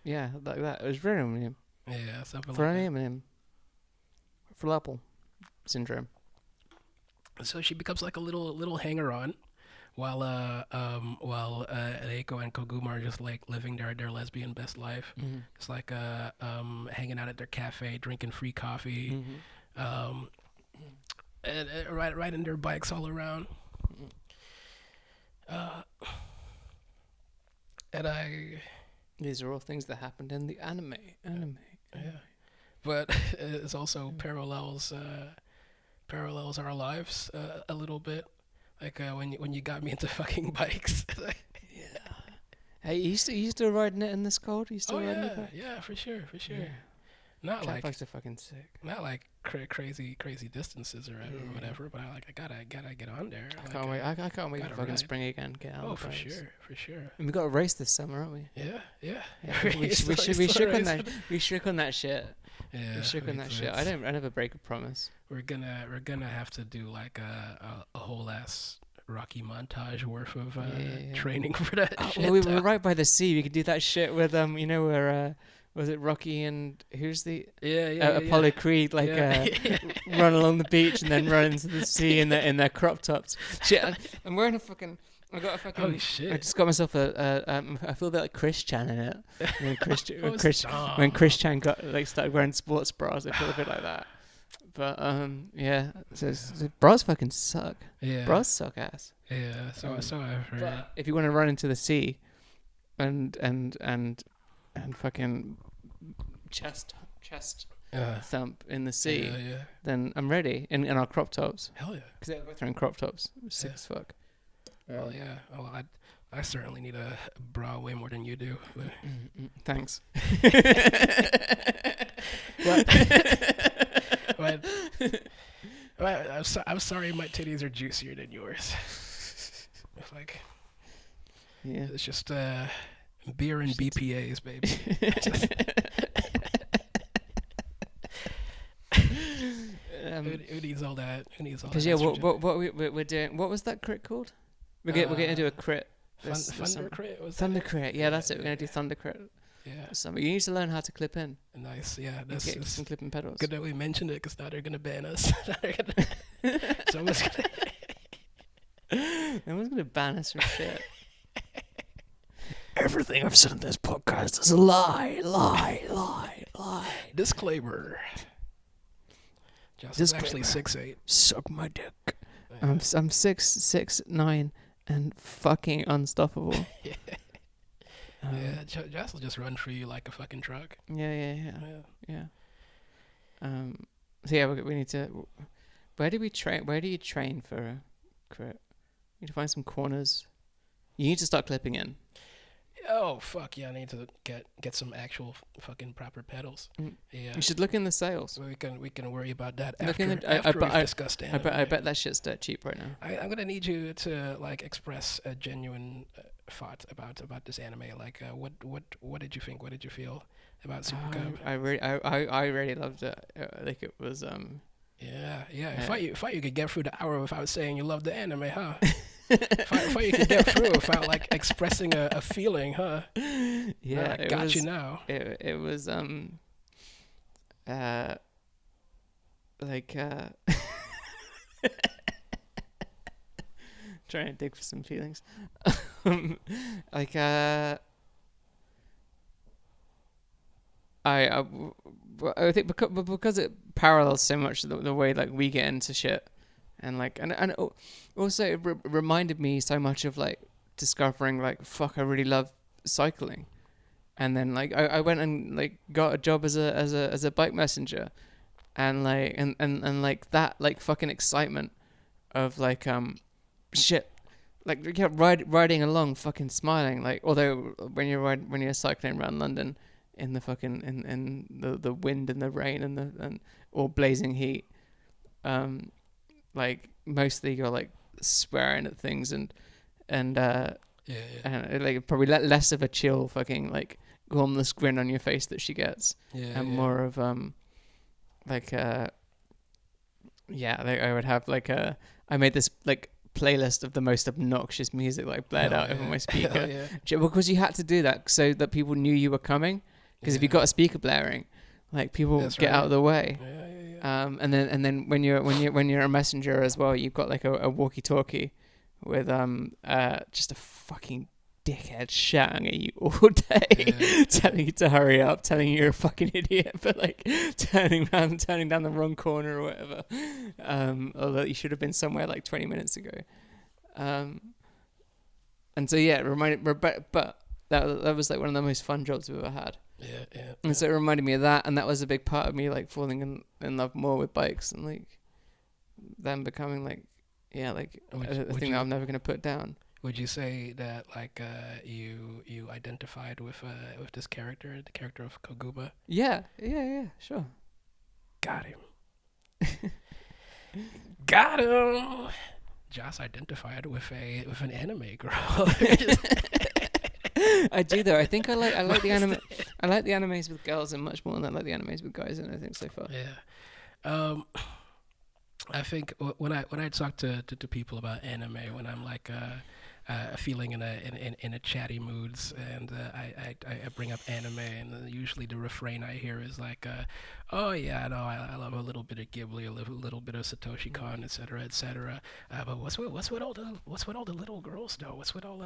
Yeah, like that. It was very Yeah, something for like an name Flapple syndrome. that. So she becomes like a little hanger on, while Reiko and Koguma are just like living their lesbian best life. Mm-hmm. It's like hanging out at their cafe, drinking free coffee, Mm-hmm. and riding their bikes all around. And These are all things that happened in the anime. yeah, but it's also parallels our lives a little bit. Like when you got me into fucking bikes. Hey, you still riding it in this cold? You still Oh riding it? yeah, for sure. Yeah. Not Track like bikes are fucking sick. not like crazy distances or whatever, but I gotta get on there. I can't wait. I can't wait for gotta fucking ride. spring again. Get out. Oh, on the for bikes. sure. And we got a race this summer, aren't we? Yeah. Yeah, we shook on that. We shook on that shit. Yeah, We shook on that shit. I never break a promise. We're gonna have to do like a whole ass Rocky montage worth of Yeah. training for that shit. Well, we were right by the sea. We could do that shit with you know where was it Rocky and who's the Apollo Creed run along the beach and then run into the sea in their crop tops. Shit, I'm wearing a fucking. I got a fucking. Holy shit! I just got myself I feel a bit like Chris Chan in it. Oh, When Chris Chan got started wearing sports bras, I feel a bit like that. But yeah. So bras fucking suck. Yeah. Bras suck ass. Yeah. So I've heard. But if you want to run into the sea, and fucking chest thump in the sea, Yeah. then I'm ready in our crop tops. Hell yeah. Because they're both wearing crop tops. It was sick Yeah. as fuck. Well, yeah. Well, I certainly need a bra way more than you do. But. Thanks. But I'm sorry, my titties are juicier than yours. Like, Yeah. it's just beer and BPAs, baby. Who needs all that? Who needs all that? Because yeah, estrogen? what we're doing? What was that crit called? We're gonna do a crit. this Thunder summer. crit? Was Thunder that it? crit. Yeah, that's it. We're gonna do thunder crit. Yeah. this summer. You need to learn how to clip in. Nice. Yeah. And That's get some clipping pedals. good that we mentioned it, because now they're gonna ban us. Someone's gonna. No one's gonna ban us from shit. Everything I've said in this podcast is a lie. Disclaimer. Josh is actually 6'8". Suck my dick. I'm 6'9" and fucking unstoppable. Yeah. Um, Yeah. Josh will just run through you like a fucking truck. Yeah. Yeah. So yeah, we need to. Where do we train? Where do you train for a crit? You need to find some corners. You need to start clipping in. Oh fuck yeah! I need to get some actual fucking proper pedals. Yeah. You should look in the sales. So we can worry about that Look after, in the- after we've I discussed bet, anime. I bet that shit's dirt cheap right now. I'm gonna need you to like express a genuine thought about this anime. Like, what did you think? What did you feel about Supercub? I really loved it. Like it was Yeah. Yeah. I thought you could get through the hour without saying you love the anime, huh? I thought you could get through without like expressing a feeling, huh? yeah. I it got was, you now. It was like trying to dig for some feelings. Like I think because it parallels so much the way like we get into shit, and like and also it reminded me so much of like discovering like fuck, I really love cycling, and then like I went and like got a job as a bike messenger, and like and like that like fucking excitement of like shit. Like you kept riding along, fucking smiling. Like although when you're cycling around London in the fucking in the wind and the rain and or blazing heat, like mostly you're like swearing at things and Yeah, yeah, and like probably less of a chill fucking like harmless grin on your face that she gets, yeah, and yeah. more of like yeah, like I would have like I made this like playlist of the most obnoxious music like blared Hell out over yeah. my speaker. Hell yeah. Because you had to do that so that people knew you were coming. Because if you Yeah. got a speaker blaring, like people That's get out right. of the way. Yeah, yeah, yeah. And then when you're a messenger as well, you've got like a walkie-talkie with just a fucking dickhead shouting at you all day, Yeah. telling you to hurry up, telling you you're a fucking idiot, but like turning down the wrong corner or whatever. Although you should have been somewhere like 20 minutes ago. And so yeah, it reminded, but that was like one of the most fun jobs we've ever had. Yeah, yeah. And so it reminded me of that, and that was a big part of me like falling in love more with bikes and like them becoming like like Would- a would thing you- that I'm never gonna put down. Would you say that like you identified with this character, the character of Koguma? Yeah, sure. Got him. Got him. Joss identified with an anime girl. I do though. I think I like the anime. I like the animes with girls and much more than I like the animes with guys. And I think so far. Yeah. I think when I talk to people about anime, when I'm like feeling in a chatty moods, and I bring up anime, and usually the refrain I hear is like, oh yeah, no, I love a little bit of Ghibli, a little bit of Satoshi Kon, etc., etc. But what's with all the little girls though? What's with all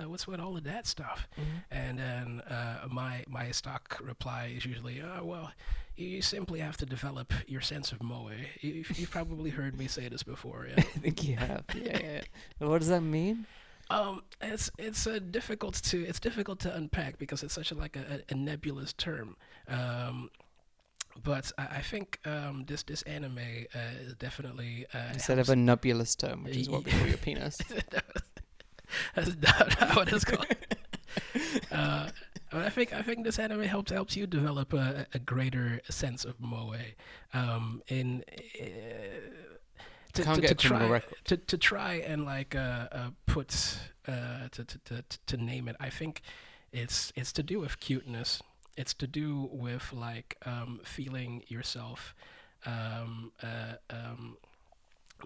of that stuff? And then my stock reply is usually, well, you simply have to develop your sense of moe. You've probably heard me say this before. Yeah. I think you have. Yeah. What does that mean? It's difficult to unpack because it's such a nebulous term. But I think this anime is definitely Instead of a nebulous term, which is what we call your penis. That's not what it's called. But I think this anime helps you develop a greater sense of moe. To try and like put to name it. I think it's to do with cuteness. It's to do with like feeling yourself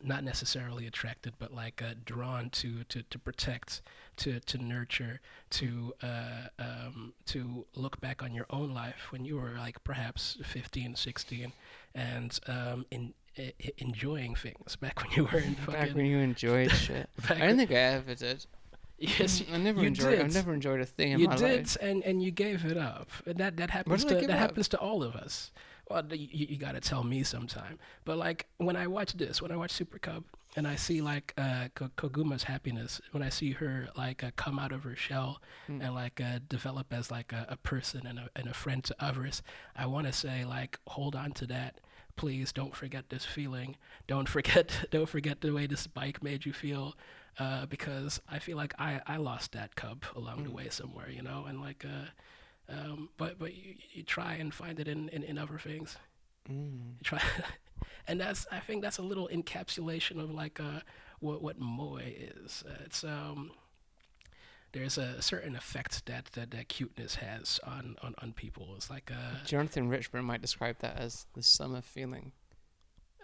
not necessarily attracted, but like drawn to protect, to nurture, to look back on your own life when you were like perhaps 15, 16, and enjoying things back when you were in fucking. Back when you enjoyed shit. I don't think I ever did. Yes, I never you enjoyed. did. I've never enjoyed a thing in You my did, life. and you gave it up. That happens did I to give up? happens to all of us. Well, you got to tell me sometime. But like when I watch Supercub, and I see like Koguma's happiness, when I see her like come out of her shell and like develop as like a person and a friend to others, I want to say like hold on to that. Please don't forget this feeling. Don't forget the way this bike made you feel. Because I feel like I lost that cub along the way somewhere, you know, and like but you try and find it in other things. You try, and I think that's a little encapsulation of like what moe is. It's there's a certain effect that cuteness has on people. It's like Jonathan Richman might describe that as the summer feeling.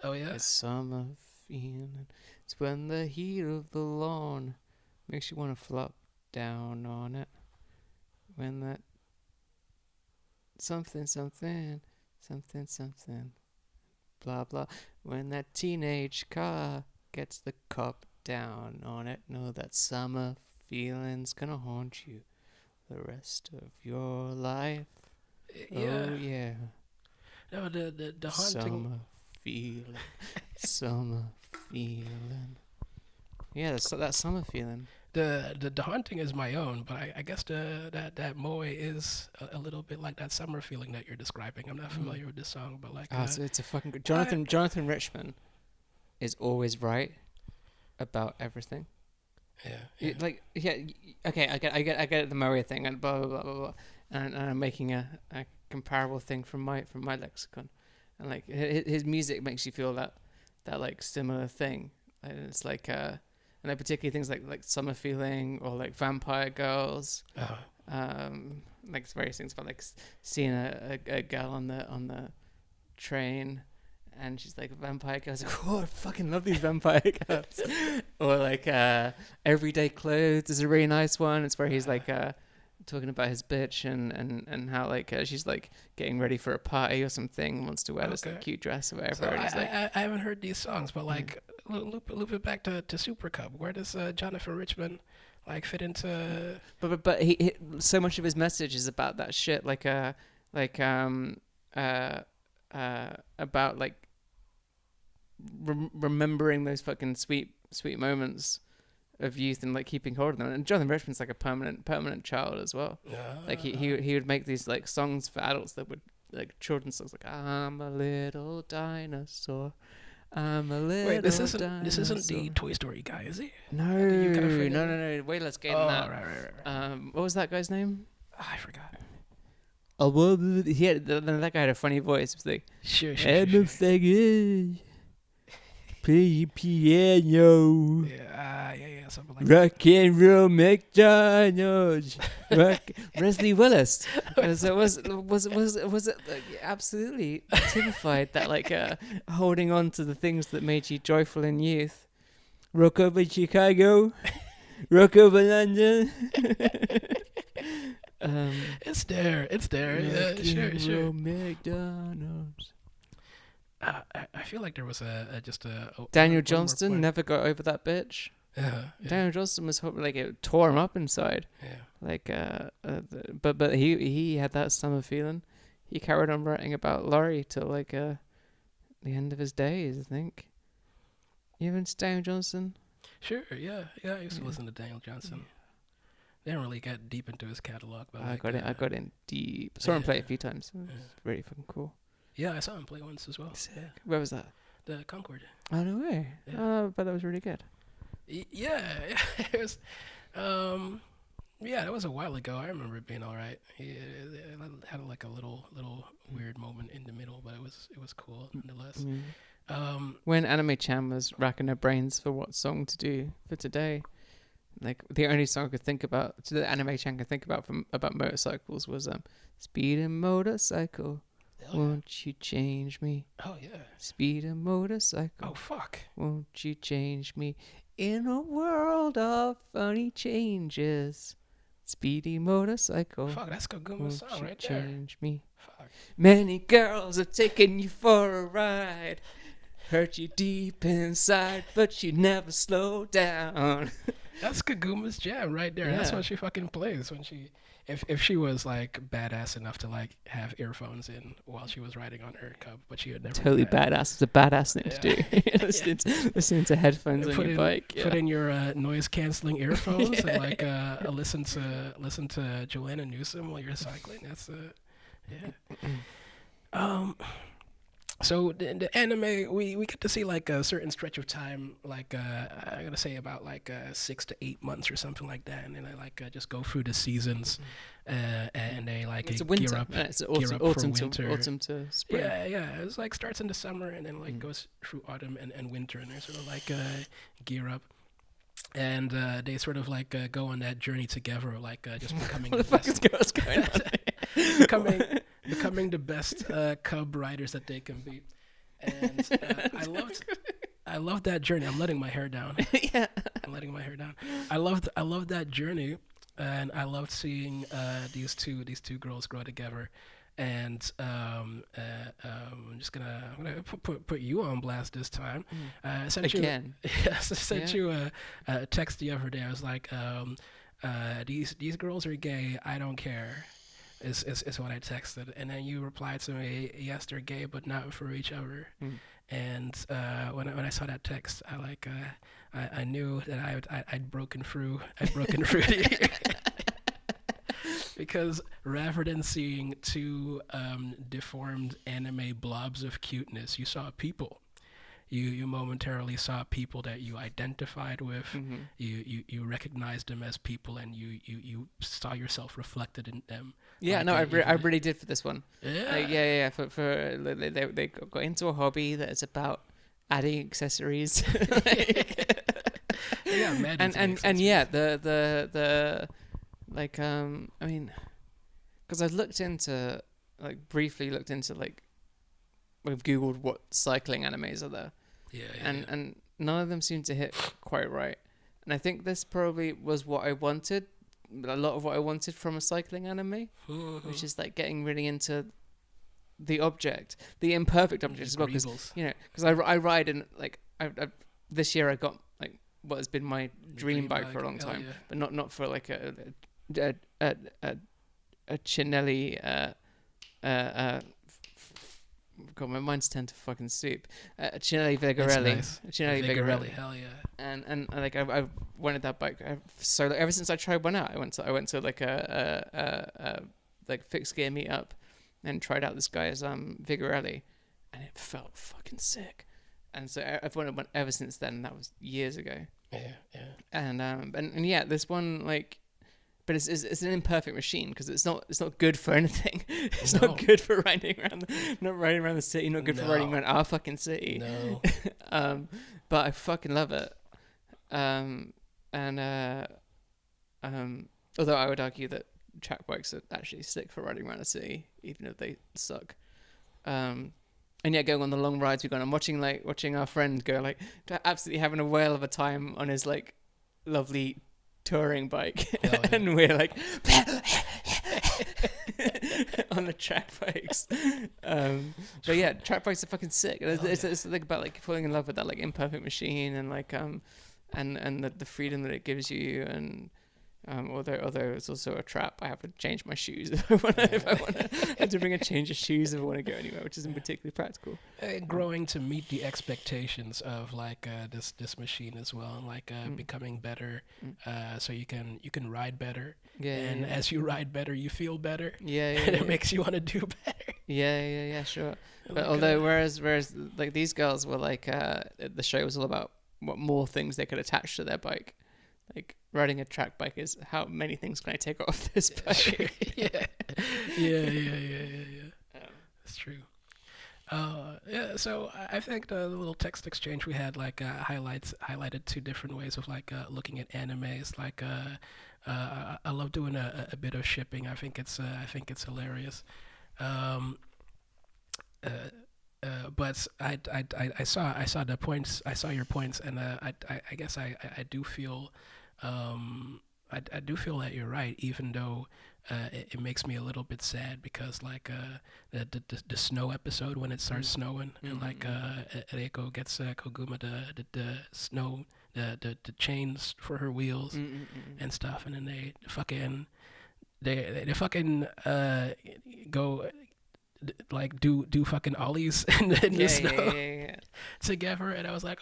oh yeah, The summer feeling. It's when the heat of the lawn makes you want to flop down on it. When that something, blah, blah. When that teenage car gets the cop down on it. No, that summer feeling's gonna haunt you the rest of your life. yeah. Oh, yeah. No, the haunting. Summer feeling. Summer feeling. Yeah, that's that summer feeling. The haunting is my own, but I guess that moe is a little bit like that summer feeling that you're describing. I'm not familiar with this song, but like So it's a fucking good. Jonathan Richman is always right about everything. yeah. Okay, I get the Moe thing and blah blah blah blah blah, and I'm making a comparable thing from my lexicon, and like his music makes you feel that like similar thing, and it's like and like particularly things like Summer Feeling or like Vampire Girls. Like various things about like seeing a girl on the train, and she's like, vampire girls. Like, oh, I fucking love these vampire girls. Or like Everyday Clothes is a really nice one. It's where he's like talking about his bitch and how like she's like getting ready for a party or something, wants to wear this like cute dress or whatever. So and he's like, I haven't heard these songs, but like loop it back to Supercub. Where does Jonathan Richman like fit into? but he so much of his message is about that shit, about like remembering those fucking sweet moments of youth and like keeping hold of them. And Jonathan Richman's like a permanent child as well. Like he would make these like songs for adults that would like children's songs, like I'm a little dinosaur. I'm a little Wait, this dinosaur. isn't the Toy Story guy, is he? No. Way less gay than that. Right. What was that guy's name? I forgot. Oh, well, that guy had a funny voice. It was like, Sure. play piano. Yeah, something like Rock and roll McDonald's. Leslie Willis. So was it like, absolutely typified that like holding on to the things that made you joyful in youth. Rock over Chicago. Rock over London. It's there. Yeah, sure. McDonald's. I feel like there was Daniel one more Johnston point. never got over that bitch. Yeah. Daniel Johnston was like, it tore him up inside. Yeah. Like but he had that summer feeling. He carried on writing about Laurie till like the end of his days, I think. You ever into Daniel Johnston? Sure. Yeah. I used to listen to Daniel Johnson. Didn't really get deep into his catalog, but I got in deep. Saw him play a few times. It was really fucking cool. Yeah, I saw him play once as well. Sick. Yeah. Where was that? The Concord. Oh, no way. Yeah. Oh, but that was really good. Yeah, it was. Yeah, that was a while ago. I remember it being all right. It had like a little weird moment in the middle, but it was cool nonetheless. When Anime Chan was racking her brains for what song to do for today, like the only song I could think about, the Anime Chan could think about about motorcycles was "Speeding Motorcycle." Won't you change me? Oh yeah. Speed a motorcycle. Oh fuck. Won't you change me in a world of funny changes? Speedy motorcycle. Fuck, that's a good Won't song you right there. change me? Fuck. Many girls have taken you for a ride, hurt you deep inside, but you never slow down. That's Kaguma's jam right there. That's Yeah. what she fucking plays when she, if she was like badass enough to like have earphones in while she was riding on her cub, but she would never. Totally do that. badass. It's a badass thing to do. Listening to headphones on your bike. Put in your noise canceling earphones and like listen to Joanna Newsom while you're cycling. That's yeah. So the anime, we get to see like a certain stretch of time, like I'm gonna say about like 6 to 8 months or something like that, and then I like just go through the seasons, and they like It's a gear winter. up, It's gear up autumn for winter. autumn to spring. Yeah. It's like starts in the summer and then like goes through autumn and winter, and they sort of like gear up. And they sort of like go on that journey together, like just becoming What the fuck is going on? becoming the best cub riders that they can be. And I loved that journey. I'm letting my hair down. Yeah. I'm letting my hair down. I loved that journey, and I loved seeing these two girls grow together. And I'm gonna put you on blast this time. I sent Again. you a text the other day. I was like, these girls are gay. I don't care. Is what I texted, and then you replied to me, yes, they're gay, but not for each other. And when I saw that text, I knew that I'd broken through. The because rather than seeing two deformed anime blobs of cuteness, you saw people. You momentarily saw people that you identified with. You recognized them as people, and you saw yourself reflected in them. Yeah, Like, no, I really did for this one. Yeah. Yeah. For they got into a hobby that is about adding accessories. Like, Yeah, imagine and yeah, the like I mean, because I've looked into briefly looked into I've googled what cycling animes are there, and none of them seem to hit quite right. And I think this probably was what I wanted, a lot of what I wanted from a cycling anime, which is like getting really into the object, the imperfect object as well, because I ride in I this year I got like what has been my dream bike for a long time, but not for like a Chinelli God, my mind's tend to fucking soup. Chinelli Vigarelli. Nice. Chinelli Vigarelli. Hell yeah. And like I wanted that bike. So ever since I tried one out, I went to like a like fixed gear meetup and tried out this guy's Vigarelli, and it felt fucking sick. And so I've wanted one ever since then. That was years ago. Yeah. And yeah, this one like. But it's an imperfect machine because it's not good for anything. It's not good for riding around, not riding around the city. Not good for riding around our fucking city. No. But I fucking love it. Although I would argue that track bikes are actually sick for riding around a city, even if they suck. And yeah, going on the long rides we've gone. I'm watching our friend go absolutely having a whale of a time on his like lovely touring bike, and we're like on the track bikes. But yeah, track bikes are fucking sick. It's the thing about like falling in love with that like imperfect machine and like and the freedom that it gives you, and although it's also a trap. I have to change my shoes if I want to. I have to bring a change of shoes if I want to go anywhere, which isn't particularly practical. Growing to meet the expectations of like this machine as well, and like becoming better, so you can ride better. And as you ride better, you feel better. And it makes you want to do better. Yeah, sure. But Like, although whereas like these girls were like the show was all about what more things they could attach to their bike. Like riding a track bike is how many things can I take off this bike? yeah. That's true. Yeah. So I think the little text exchange we had like highlighted two different ways of like looking at animes. Like I love doing a bit of shipping. I think it's hilarious. But I saw the points. I saw your points, and I guess I do feel I do feel that you're right, even though it makes me a little bit sad because like the snow episode when it starts snowing and like Reiko gets Koguma the snow the chains for her wheels and stuff, and then they fucking go like do fucking ollies in the snow together, and I was like,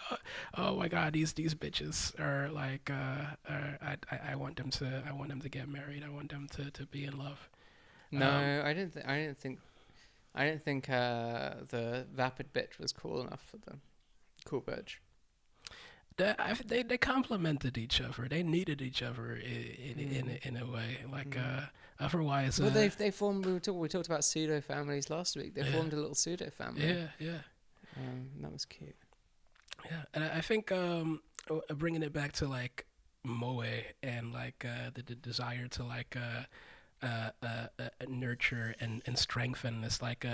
oh my god, these bitches are like I want them to get married. I want them to be in love. No, I didn't think the vapid bitch was cool enough for them. Cool bitch. They complemented each other. They needed each other in a way. Like otherwise, well, they formed. We talked about pseudo families last week. They formed a little pseudo family. Yeah. That was cute. Yeah, and I think bringing it back to like moe and like the desire to like nurture and strengthen this like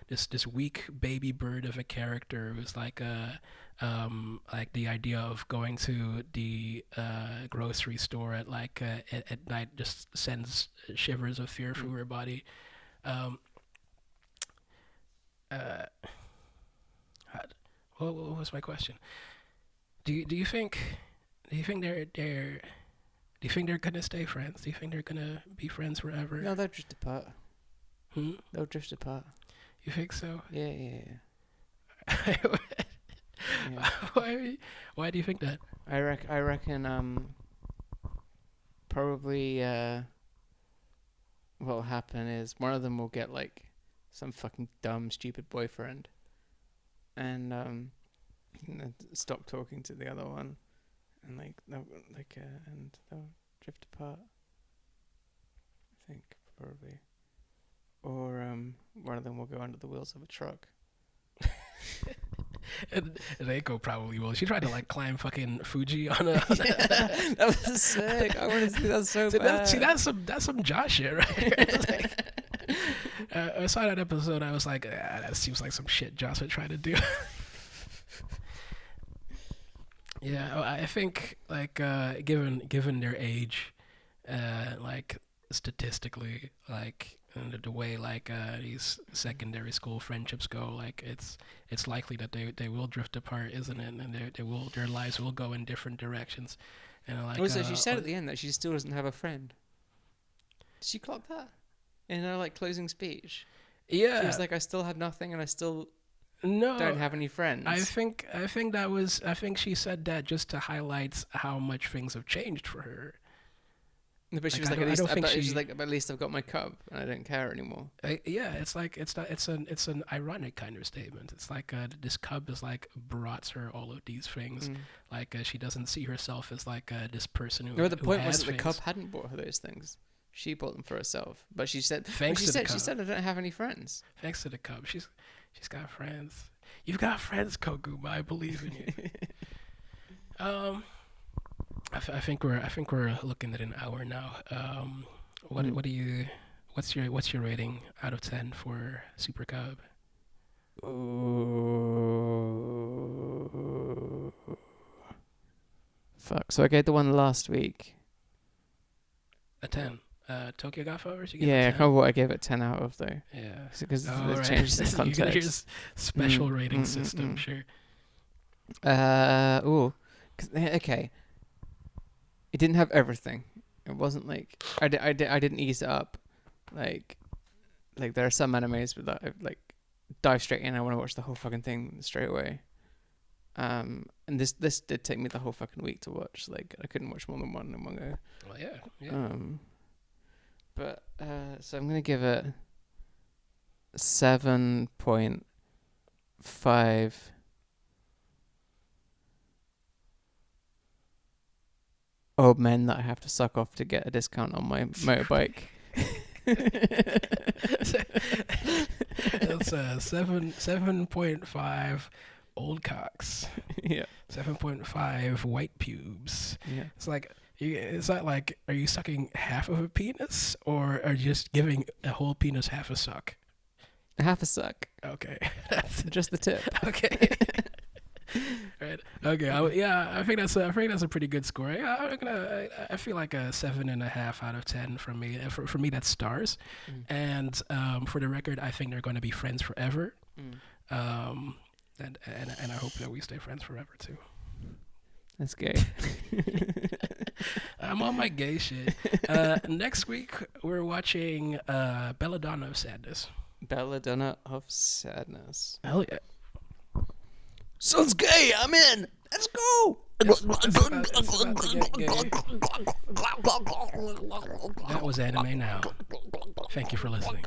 this weak baby bird of a character who's like the idea of going to the grocery store at like at night just sends shivers of fear through her body. What was my question? Do you think they're gonna stay friends? Do you think they're gonna be friends forever? No, they'll drift apart. They'll drift apart. You think so? Yeah. Why do you think that? I reckon probably what'll happen is one of them will get like some fucking dumb stupid boyfriend and stop talking to the other one, and they'll drift apart. I think probably, or one of them will go under the wheels of a truck. And Reiko probably will. She tried to like climb fucking Fuji on a. That was sick. I want to see that so See, bad. that's some Josh shit, right? It's like, I saw that episode. I was like, that seems like some shit Josh would try to do. Yeah, I think like given their age, like statistically, like and the way like these secondary school friendships go, like it's likely that they will drift apart, isn't it? And their lives will go in different directions. And like Also, she said at the end that she still doesn't have a friend. Did she clock that in her like closing speech? yeah, She was like, "I still have nothing, and I still no, don't have any friends." I think she said that just to highlight how much things have changed for her. No, but she like, was I like, don't think she's she- like, "But at least I've got my cub, and I don't care anymore." Yeah, it's like it's an ironic kind of statement. It's like this cub is like brought her all of these things. Like she doesn't see herself as like this person who. No, the who point has was that the things. cub hadn't bought her those things. She bought them for herself. But she said, Thanks she to the said, cub. she said, "I don't have any friends." Thanks to the cub, she's got friends. You've got friends, Koguma. I believe in you. I think we're looking at an hour now. What do you? What's your rating out of 10 for Supercub? Fuck. So I gave the one last week. A 10. Tokyo Godfathers? You give Yeah, I it a can't 10? remember what I gave it 10 out of though. Yeah. Because Oh, it right. changes in You got your context. special rating system, mm. sure. Okay. It didn't have everything. It wasn't like I didn't ease it up. Like there are some animes that I like dive straight in. I want to watch the whole fucking thing straight away. And this did take me the whole fucking week to watch. Like I couldn't watch more than one in one go. Well, yeah. But so I'm gonna give it 7.5 old men that I have to suck off to get a discount on my motorbike. That's 7.5 old cocks. Yeah. 7.5 white pubes. Yeah. It's like it's not like, are you sucking half of a penis or are you just giving a whole penis half a suck? Half a suck. Okay. Just the tip. Okay. Right. Okay. I think that's a pretty good score. I feel like a 7.5 out of 10 from me. For me, that's stars. And for the record, I think they're going to be friends forever. And I hope that we stay friends forever too. That's gay. I'm on my gay shit. Next week we're watching Belladonna of Sadness. Belladonna of Sadness. Hell yeah. Sounds gay. I'm in. Let's go. It's about to get gay. That was Anime Now. Thank you for listening.